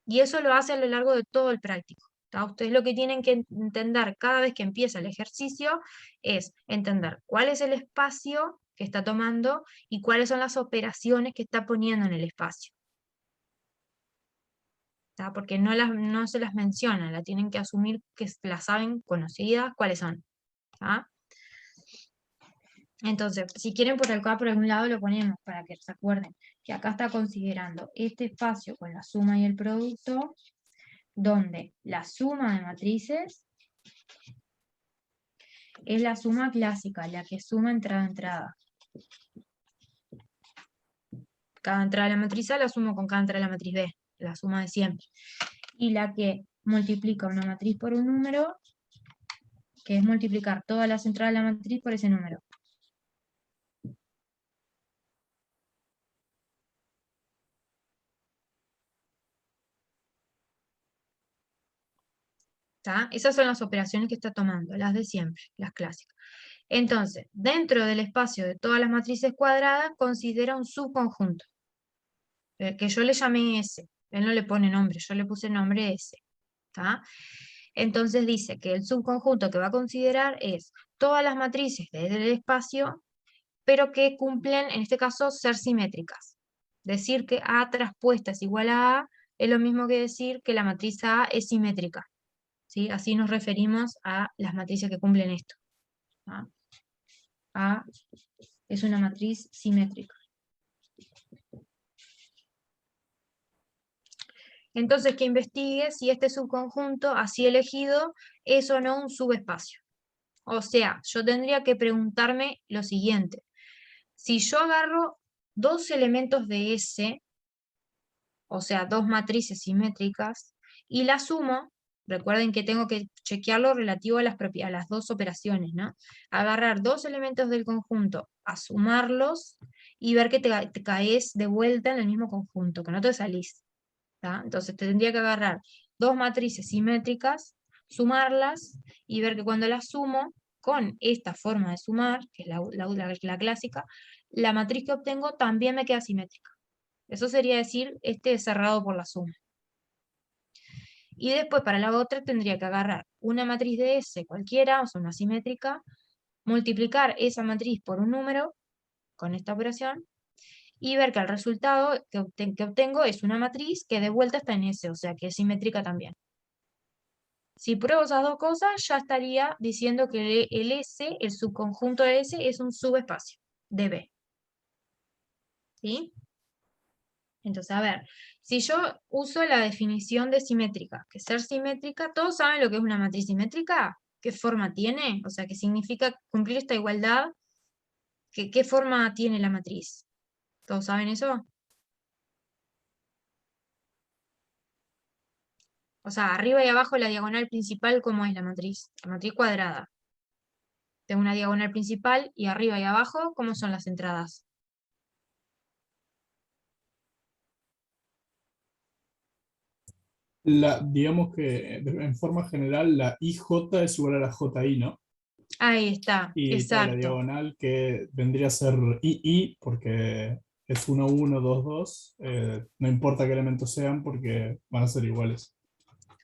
Y eso lo hace a lo largo de todo el práctico. ¿Tá? Ustedes lo que tienen que entender cada vez que empieza el ejercicio es entender cuál es el espacio que está tomando y cuáles son las operaciones que está poniendo en el espacio. ¿Tá? Porque no se las menciona, la tienen que asumir que las saben conocidas, cuáles son. ¿Tá? Entonces, si quieren por acá, por algún lado lo ponemos para que se acuerden que acá está considerando este espacio con la suma y el producto, donde la suma de matrices es la suma clásica, la que suma entrada a entrada. Cada entrada de la matriz A la sumo con cada entrada de la matriz B, la suma de siempre. Y la que multiplica una matriz por un número, que es multiplicar todas las entradas de la matriz por ese número. ¿Tá? Esas son las operaciones que está tomando, las de siempre, las clásicas. Entonces, dentro del espacio de todas las matrices cuadradas, considera un subconjunto, que yo le llamé S. Él no le pone nombre, yo le puse nombre S. ¿Tá? Entonces dice que el subconjunto que va a considerar es todas las matrices del espacio, pero que cumplen, en este caso, ser simétricas. Decir que A traspuesta es igual a A es lo mismo que decir que la matriz A es simétrica. ¿Sí? Así nos referimos a las matrices que cumplen esto. ¿Ah? A es una matriz simétrica. Entonces que investigue si este subconjunto así elegido es o no un subespacio. O sea, yo tendría que preguntarme lo siguiente. Si yo agarro dos elementos de S, o sea, dos matrices simétricas, y las sumo, recuerden que tengo que chequearlo relativo a las dos operaciones, ¿no? Agarrar dos elementos del conjunto, a sumarlos y ver que te caes de vuelta en el mismo conjunto, que no te salís. ¿Tá? Entonces tendría que agarrar dos matrices simétricas, sumarlas y ver que cuando las sumo con esta forma de sumar, que es la clásica, la matriz que obtengo también me queda simétrica. Eso sería decir, este es cerrado por la suma. Y después para la otra tendría que agarrar una matriz de S cualquiera, o sea, una simétrica, multiplicar esa matriz por un número con esta operación, y ver que el resultado que obtengo es una matriz que de vuelta está en S, o sea que es simétrica también. Si pruebo esas dos cosas, ya estaría diciendo que el S, el subconjunto de S, es un subespacio de B. ¿Sí? Entonces, a ver, si yo uso la definición de simétrica, que ser simétrica, ¿todos saben lo que es una matriz simétrica? ¿Qué forma tiene? O sea, ¿qué significa cumplir esta igualdad? ¿Qué forma tiene la matriz? ¿Todos saben eso? O sea, arriba y abajo la diagonal principal, ¿cómo es la matriz? La matriz cuadrada. Tengo una diagonal principal y arriba y abajo, ¿cómo son las entradas? Digamos que en forma general la IJ es igual a la JI, ¿no? Ahí está, Y toda la exacto. diagonal que vendría a ser II, porque es 1, 1, 2, 2. No importa qué elementos sean porque van a ser iguales.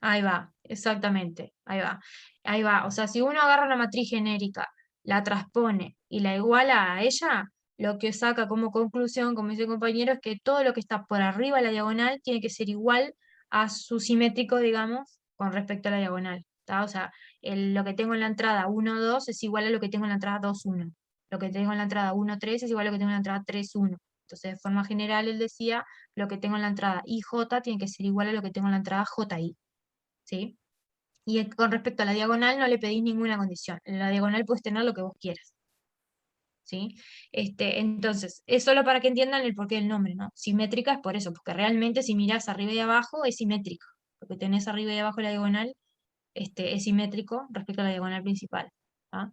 Ahí va, exactamente. Ahí va. Ahí va. O sea, si uno agarra una matriz genérica, la transpone y la iguala a ella, lo que saca como conclusión, como dice el compañero, es que todo lo que está por arriba de la diagonal tiene que ser igual a su simétrico, digamos, con respecto a la diagonal. ¿Tá? O sea, lo que tengo en la entrada 1, 2 es igual a lo que tengo en la entrada 2, 1. Lo que tengo en la entrada 1, 3 es igual a lo que tengo en la entrada 3, 1. Entonces, de forma general, él decía, lo que tengo en la entrada IJ tiene que ser igual a lo que tengo en la entrada JI. ¿Sí? Y con respecto a la diagonal no le pedís ninguna condición. En la diagonal puedes tener lo que vos quieras. ¿Sí? Entonces, es solo para que entiendan el porqué del nombre, ¿no? Simétrica es por eso, porque realmente si mirás arriba y abajo es simétrico. Lo que tenés arriba y abajo de la diagonal es simétrico respecto a la diagonal principal. ¿tá?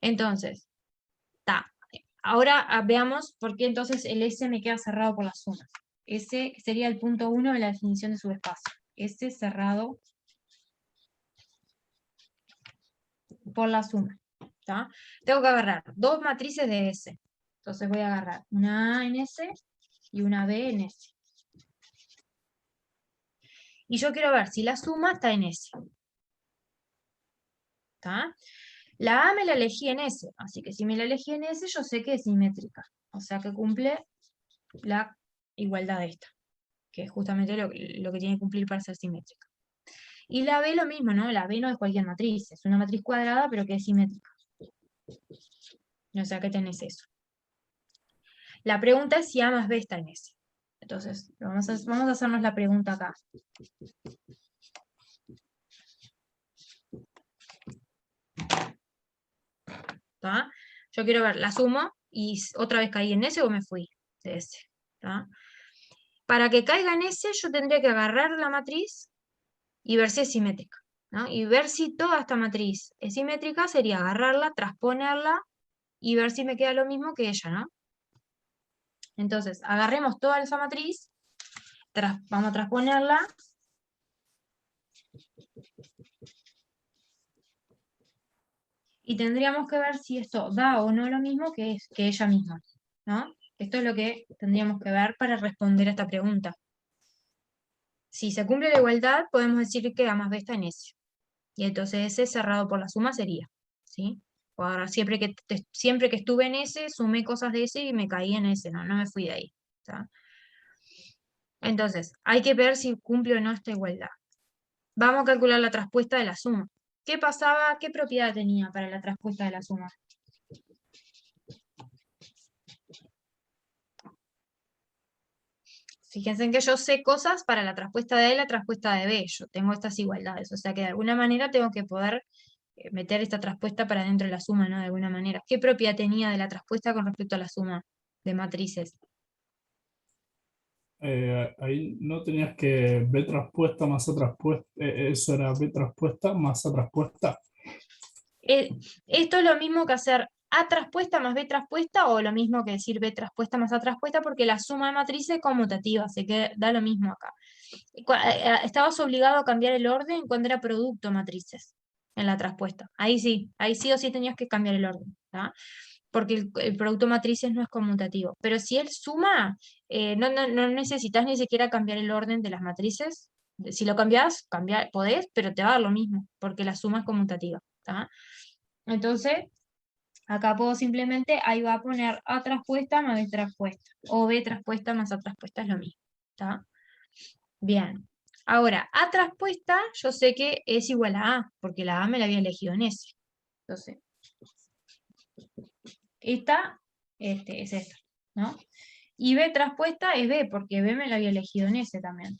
Entonces, ahora veamos por qué entonces el S me queda cerrado por las sumas. Ese sería el punto 1 de la definición de subespacio. S cerrado por la suma. ¿tá? Tengo que agarrar dos matrices de S. Entonces voy a agarrar una A en S y una B en S. Y yo quiero ver si la suma está en S. ¿tá? La A me la elegí en S, así que si me la elegí en S, yo sé que es simétrica. O sea que cumple la igualdad de esta, que es justamente lo que tiene que cumplir para ser simétrica. Y la B lo mismo, ¿no? La B no es cualquier matriz, es una matriz cuadrada, pero que es simétrica. O sea que tenés eso. La pregunta es si A más B está en S. Entonces, vamos a hacernos la pregunta acá. ¿tá? Yo quiero ver, la sumo y otra vez caí en S o me fui de S. ¿tá? Para que caiga en S, yo tendría que agarrar la matriz y ver si es simétrica. ¿no? Y ver si toda esta matriz es simétrica sería agarrarla, transponerla y ver si me queda lo mismo que ella, ¿no? Entonces, agarremos toda esa matriz, vamos a transponerla Y tendríamos que ver si esto da o no lo mismo que ella misma, ¿no? Esto es lo que tendríamos que ver para responder a esta pregunta. Si se cumple la igualdad, podemos decir que A más B está en S. Y entonces S cerrado por la suma sería, ¿sí? O ahora, siempre que estuve en S, sumé cosas de S y me caí en S, no me fui de ahí. ¿Tá? Entonces, hay que ver si cumple o no esta igualdad. Vamos a calcular la traspuesta de la suma. ¿Qué pasaba? ¿Qué propiedad tenía para la traspuesta de la suma? Fíjense en que yo sé cosas para la traspuesta de A y la traspuesta de B. Yo tengo estas igualdades. O sea que de alguna manera tengo que poder meter esta traspuesta para dentro de la suma, ¿no? De alguna manera. ¿Qué propiedad tenía de la traspuesta con respecto a la suma de matrices? Ahí no tenías que B traspuesta más A traspuesta, eso era B traspuesta más A traspuesta. Esto es lo mismo que hacer A traspuesta más B traspuesta, o lo mismo que decir B traspuesta más A traspuesta, porque la suma de matrices es conmutativa, así que da lo mismo acá. Estabas obligado a cambiar el orden cuando era producto matrices en la traspuesta. Ahí sí o sí tenías que cambiar el orden, ¿tá? Porque el producto matrices no es conmutativo. Pero si él suma, no necesitas ni siquiera cambiar el orden de las matrices. Si lo cambiás, podés, pero te va a dar lo mismo, porque la suma es conmutativa, ¿tá? Entonces, acá puedo simplemente, ahí va a poner A traspuesta más B traspuesta, o B traspuesta más A traspuesta es lo mismo, ¿tá? Bien. Ahora, A traspuesta, yo sé que es igual a A, porque la A me la había elegido en S. Entonces, esta es esta, ¿no? Y B traspuesta es B, porque B me la había elegido en S también.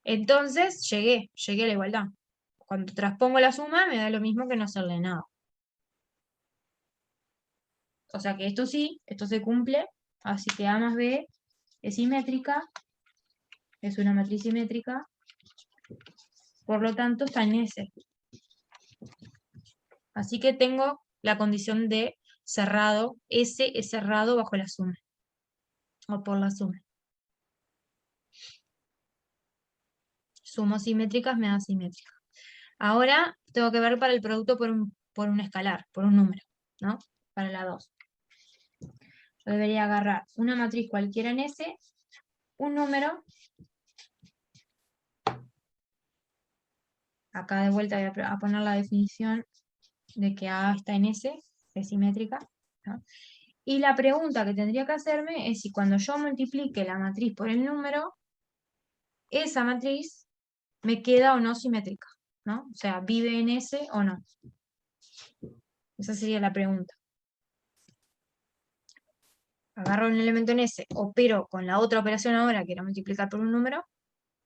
Entonces, llegué a la igualdad. Cuando transpongo la suma, me da lo mismo que no hacerle nada. O sea que esto sí, esto se cumple, así que A más B es simétrica, es una matriz simétrica, por lo tanto está en S. Así que tengo la condición de cerrado, S es cerrado bajo la suma, o por la suma. Sumo simétricas me da simétrica. Ahora tengo que ver para el producto por un escalar, por un número, ¿no? Para la 2. Yo debería agarrar una matriz cualquiera en S, un número. Acá de vuelta voy a poner la definición de que A está en S, es simétrica, ¿no? Y la pregunta que tendría que hacerme es si cuando yo multiplique la matriz por el número, esa matriz me queda o no simétrica, ¿no? O sea, vive en S o no. Esa sería la pregunta. Agarro un elemento en S, opero con la otra operación ahora, que era multiplicar por un número,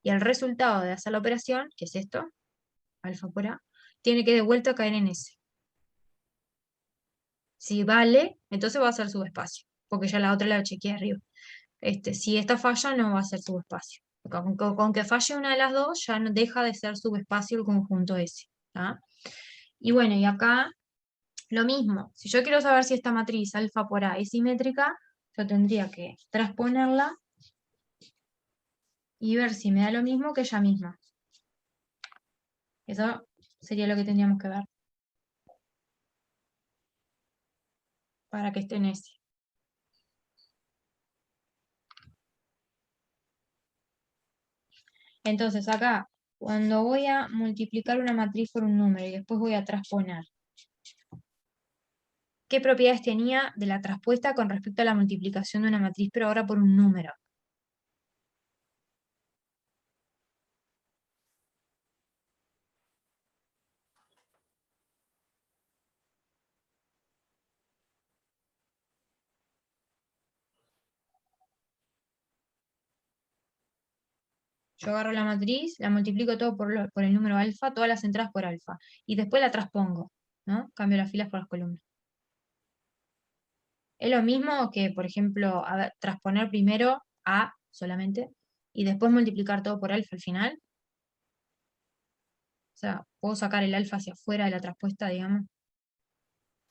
y el resultado de hacer la operación, que es esto, alfa por A, tiene que de vuelta caer en S. Si vale, entonces va a ser subespacio, porque ya la otra la chequeé arriba. Si esta falla, no va a ser subespacio. Con que falle una de las dos, ya no deja de ser subespacio el conjunto S. ¿tá? Y bueno, y acá lo mismo. Si yo quiero saber si esta matriz alfa por A es simétrica, yo tendría que transponerla y ver si me da lo mismo que ella misma. Eso sería lo que tendríamos que ver. Para que esté en S. Entonces acá, cuando voy a multiplicar una matriz por un número y después voy a transponer, ¿qué propiedades tenía de la traspuesta con respecto a la multiplicación de una matriz, pero ahora por un número? Yo agarro la matriz, la multiplico todo por el número alfa, todas las entradas por alfa, y después la transpongo, ¿no? Cambio las filas por las columnas. Es lo mismo que, por ejemplo, transponer primero A solamente, y después multiplicar todo por alfa al final. O sea, puedo sacar el alfa hacia afuera de la traspuesta, digamos.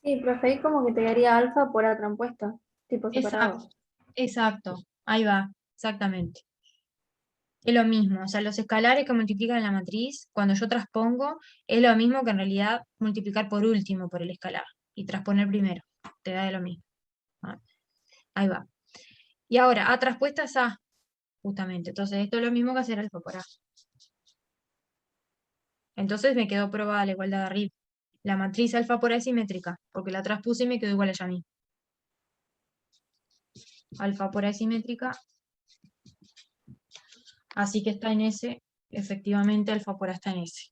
Sí, profe, ahí como que te daría alfa por A trampuesta, tipo separado. Exacto, ahí va, exactamente. Es lo mismo, o sea, los escalares que multiplican en la matriz, cuando yo transpongo, es lo mismo que en realidad multiplicar por último por el escalar y transponer primero, te da de lo mismo. Ah, ahí va. Y ahora, A traspuesta es A, justamente, entonces esto es lo mismo que hacer alfa por A. Entonces me quedó probada la igualdad de arriba. La matriz alfa por A es simétrica, porque la traspuse y me quedó igual a ella misma. Alfa por A es simétrica, así que está en S, efectivamente alfa por A está en S.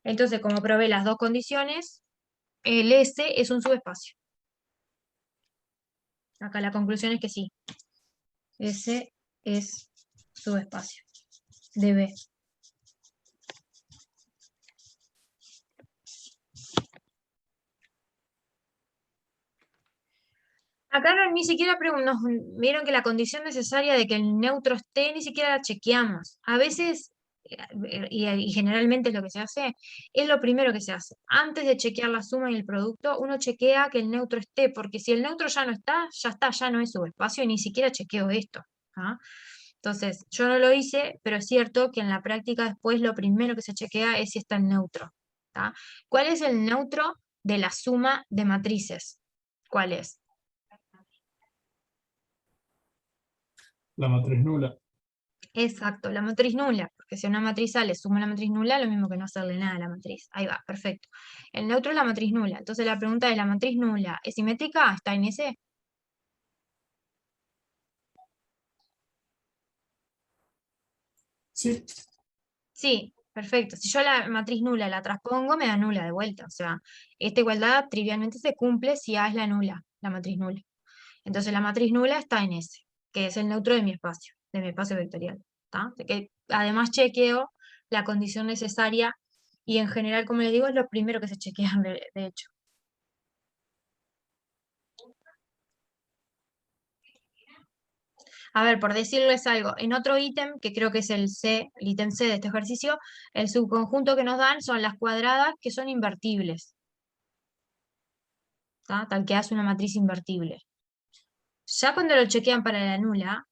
Entonces, como probé las dos condiciones, el S es un subespacio. Acá la conclusión es que sí. S es subespacio de B. Acá ni siquiera nos vieron que la condición necesaria de que el neutro esté, ni siquiera la chequeamos. A veces, y generalmente es lo que se hace, es lo primero que se hace. Antes de chequear la suma y el producto, uno chequea que el neutro esté, porque si el neutro ya no está, ya no es subespacio y ni siquiera chequeo esto. ¿Ah? Entonces, yo no lo hice, pero es cierto que en la práctica después lo primero que se chequea es si está el neutro. ¿Tá? ¿Cuál es el neutro de la suma de matrices? ¿Cuál es? La matriz nula. Exacto, la matriz nula, porque si a una matriz A le sumo la matriz nula, lo mismo que no hacerle nada a la matriz. Ahí va, perfecto. El neutro es la matriz nula. Entonces la pregunta es, ¿la matriz nula es simétrica? ¿Está en ese? Sí. Sí, perfecto. Si yo la matriz nula la transpongo, me da nula de vuelta. O sea, esta igualdad trivialmente se cumple si A es la nula, la matriz nula. Entonces la matriz nula está en ese, que es el neutro de mi espacio vectorial. ¿Tá? De que además chequeo la condición necesaria y en general, como les digo, es lo primero que se chequea de hecho. A ver, por decirles algo, en otro ítem, que creo que es el ítem C de este ejercicio, el subconjunto que nos dan son las cuadradas que son invertibles. ¿Tá? Tal que hace una matriz invertible. Ya cuando lo chequean para la nula,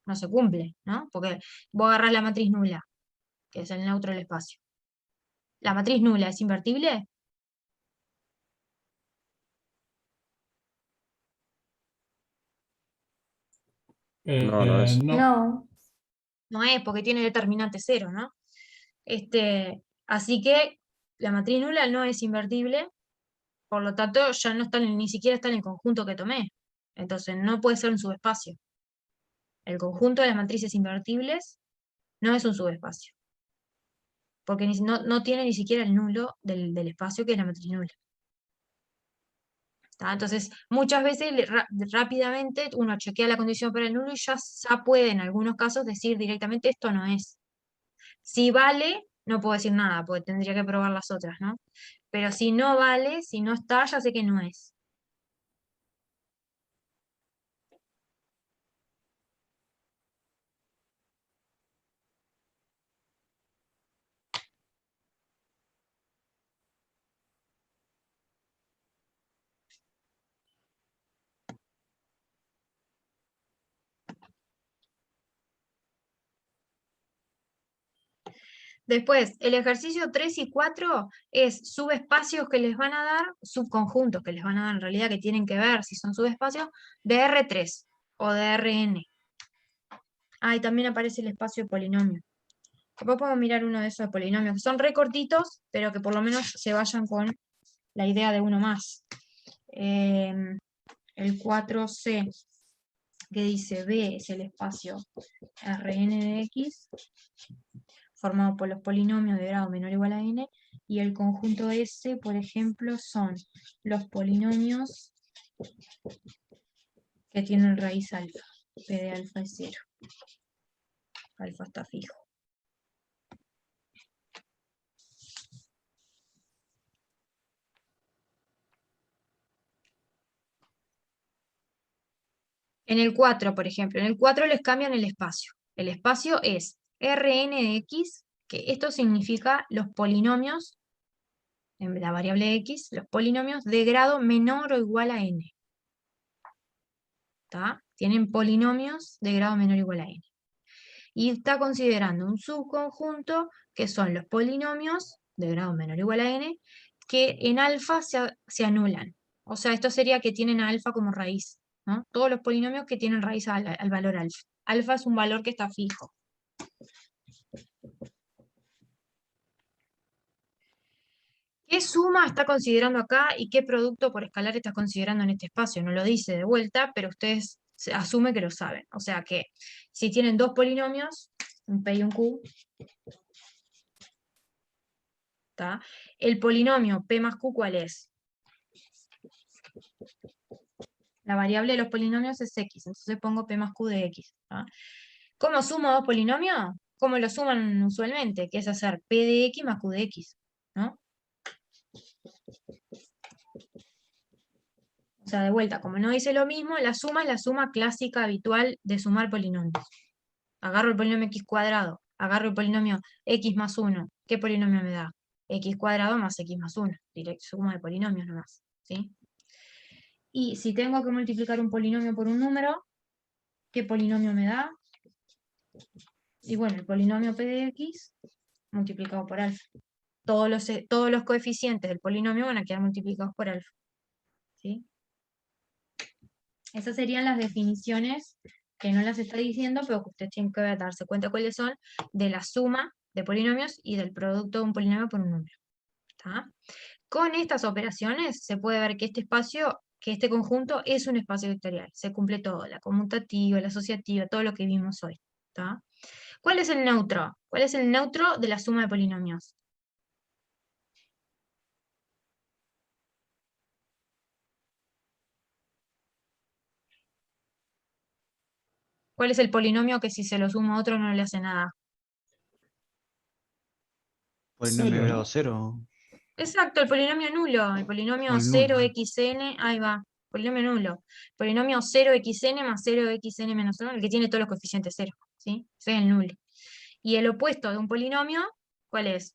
no se cumple, ¿no? Porque vos agarrás la matriz nula, que es el neutro del espacio. ¿La matriz nula es invertible? No, no es. No. No, No es, porque tiene determinante cero, ¿no? Así que la matriz nula no es invertible, por lo tanto ya no está ni siquiera está en el conjunto que tomé. Entonces no puede ser un subespacio. El conjunto de las matrices invertibles no es un subespacio, porque no tiene ni siquiera el nulo del espacio que es la matriz nula. ¿Tá? Entonces, muchas veces rápidamente uno chequea la condición para el nulo y ya puede en algunos casos decir directamente esto no es. Si vale, no puedo decir nada, porque tendría que probar las otras, ¿no? Pero si no vale, si no está, ya sé que no es. Después, el ejercicio 3 y 4 es subespacios que les van a dar, subconjuntos que les van a dar en realidad, que tienen que ver si son subespacios, de R3 o de Rn. Ah, y también aparece el espacio de polinomio. Después podemos mirar uno de esos polinomios, que son recortitos, pero que por lo menos se vayan con la idea de uno más. El 4C, que dice B es el espacio Rn de X, formado por los polinomios de grado menor o igual a n, y el conjunto S, por ejemplo, son los polinomios que tienen raíz alfa. P de alfa es 0. Alfa está fijo. En el 4, por ejemplo, en el 4 les cambian el espacio. El espacio es Rn de X, que esto significa los polinomios, en la variable X, los polinomios de grado menor o igual a n. ¿Tá? Tienen polinomios de grado menor o igual a n. y está considerando un subconjunto que son los polinomios de grado menor o igual a n, que en alfa se anulan. O sea, esto sería que tienen a alfa como raíz, ¿no? Todos los polinomios que tienen raíz al valor alfa. Alfa es un valor que está fijo. ¿Qué suma está considerando acá y qué producto por escalar está considerando en este espacio? No lo dice de vuelta, pero ustedes asumen que lo saben. O sea que si tienen dos polinomios, un P y un Q, ¿tá? El polinomio P más Q, ¿cuál es? La variable de los polinomios es X, entonces pongo P más Q de X. ¿Tá? ¿Cómo sumo dos polinomios? ¿Cómo lo suman usualmente? Que es hacer P de X más Q de X, ¿no? O sea, de vuelta, como no dice lo mismo, la suma es la suma clásica habitual de sumar polinomios. Agarro el polinomio x cuadrado, agarro el polinomio x más 1. ¿Qué polinomio me da? X cuadrado más x más 1. Directo, suma de polinomios nomás. ¿Sí? Y si tengo que multiplicar un polinomio por un número, ¿qué polinomio me da? Y bueno, el polinomio p de x multiplicado por alfa. Todos los coeficientes del polinomio van a quedar multiplicados por alfa. ¿Sí? Esas serían las definiciones que no las está diciendo, pero que ustedes tienen que darse cuenta cuáles son de la suma de polinomios y del producto de un polinomio por un número. ¿Tá? Con estas operaciones se puede ver que este espacio, que este conjunto es un espacio vectorial. Se cumple todo, la conmutativa, la asociativa, todo lo que vimos hoy. ¿Tá? ¿Cuál es el neutro? ¿Cuál es el neutro de la suma de polinomios? ¿Cuál es el polinomio que si se lo suma a otro no le hace nada? Polinomio de Cero, grado ¿no? 0. Exacto, el polinomio nulo, el polinomio El nulo. 0xn, ahí va, polinomio nulo. Polinomio 0xn más 0xn menos 1, el que tiene todos los coeficientes 0, ¿sí? Ese es el nulo. Y el opuesto de un polinomio, ¿cuál es?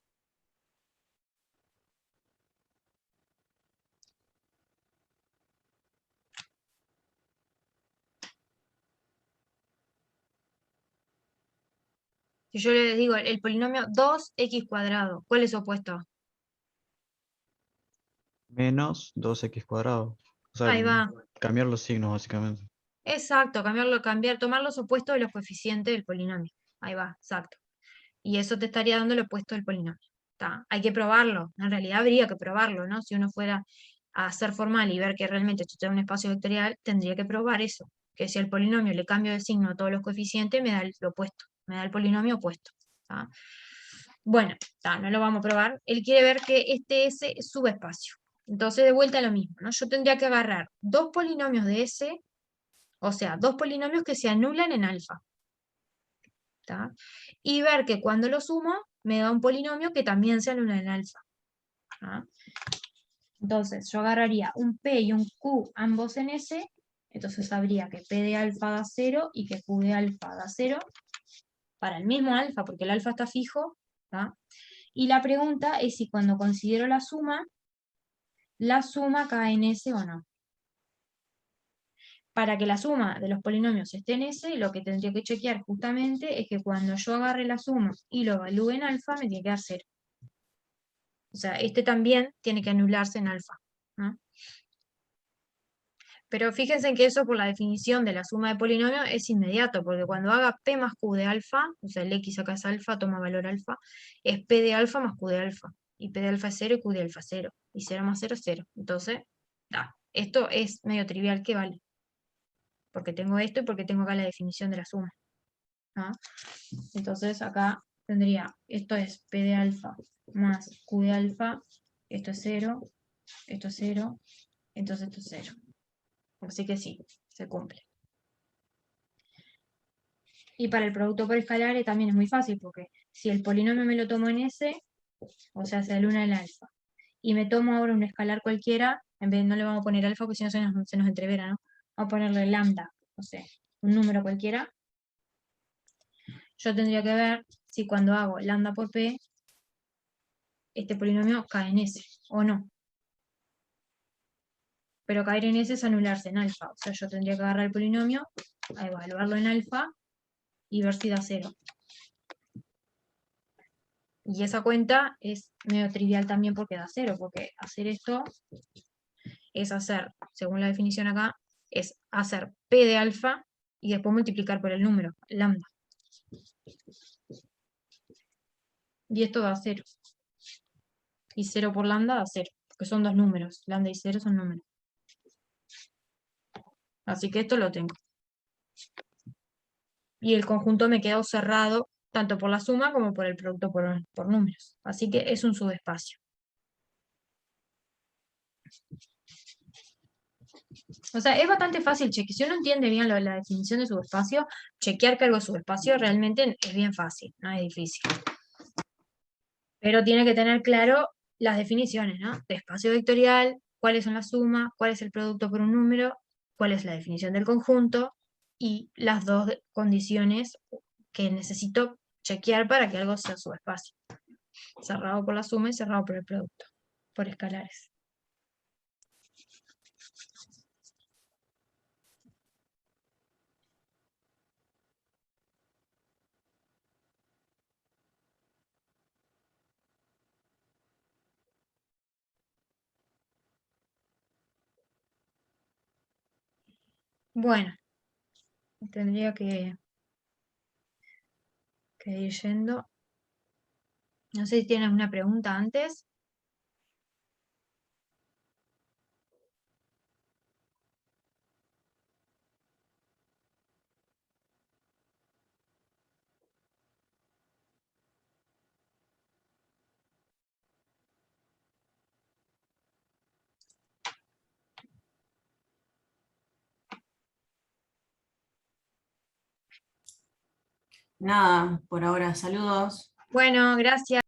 Si yo les digo el polinomio 2x cuadrado, ¿cuál es su opuesto? Menos 2x cuadrado. O sea, Ahí va. cambiar los signos básicamente. Exacto, tomar los opuestos de los coeficientes del polinomio. Ahí va, exacto. Y eso te estaría dando el opuesto del polinomio. ¿Tá? Hay que probarlo, en realidad habría que probarlo, ¿no? Si uno fuera a ser formal y ver que realmente esto tiene un espacio vectorial, tendría que probar eso, que si al polinomio le cambio de signo a todos los coeficientes, me da el opuesto, me da el polinomio opuesto. ¿Tá? Bueno, no lo vamos a probar. Él quiere ver que este S es subespacio. Entonces, de vuelta a lo mismo, ¿no? Yo tendría que agarrar dos polinomios de S, o sea, dos polinomios que se anulan en alfa. ¿Tá? Y ver que cuando lo sumo, me da un polinomio que también se anula en alfa. ¿Tá? Entonces, yo agarraría un P y un Q, ambos en S, entonces sabría que P de alfa da 0 y que Q de alfa da 0, para el mismo alfa, porque el alfa está fijo. ¿Tá? Y la pregunta es si cuando considero la suma cae en S o no. Para que la suma de los polinomios esté en S, lo que tendría que chequear justamente es que cuando yo agarre la suma y lo evalúe en alfa, me tiene que dar 0. O sea, este también tiene que anularse en alfa, ¿no? Pero fíjense en que eso por la definición de la suma de polinomios es inmediato, porque cuando haga P más Q de alfa, o sea, el X acá es alfa, toma valor alfa, es P de alfa más Q de alfa. Y P de alfa es 0 y Q de alfa es 0. Y 0 más 0 es 0. Entonces, esto es medio trivial que vale. Porque tengo esto y porque tengo acá la definición de la suma. ¿No? Entonces acá tendría, esto es P de alfa más Q de alfa, esto es 0, esto es 0, entonces esto es 0. Así que sí, se cumple. Y para el producto por escalares también es muy fácil, porque si el polinomio me lo tomo en S, o sea, se aluna el alfa, y me tomo ahora un escalar cualquiera, en vez de no le vamos a poner alfa, porque si no se nos entrevera, ¿no? Vamos a ponerle lambda, no sé, un número cualquiera. Yo tendría que ver si cuando hago lambda por P, este polinomio cae en S, o no. Pero caer en S es anularse en alfa. O sea, yo tendría que agarrar el polinomio, a evaluarlo en alfa, y ver si da 0. Y esa cuenta es medio trivial también porque da 0, porque hacer esto es hacer, según la definición acá, es hacer P de alfa y después multiplicar por el número, lambda. Y esto da 0. Y 0 por lambda da 0, porque son dos números. Lambda y 0 son números. Así que esto lo tengo. Y el conjunto me quedó cerrado tanto por la suma como por el producto por números. Así que es un subespacio. O sea, es bastante fácil chequear. Si uno entiende bien la definición de subespacio, chequear que algo es subespacio realmente es bien fácil, no es difícil. Pero tiene que tener claro las definiciones, ¿no? De espacio vectorial, cuáles son las sumas, cuál es el producto por un número, cuál es la definición del conjunto y las dos condiciones que necesito chequear para que algo sea subespacio. Cerrado por la suma y cerrado por el producto, por escalares. Bueno, tendría que ir yendo. No sé si tienes una pregunta antes. Nada, por ahora, saludos. Bueno, gracias.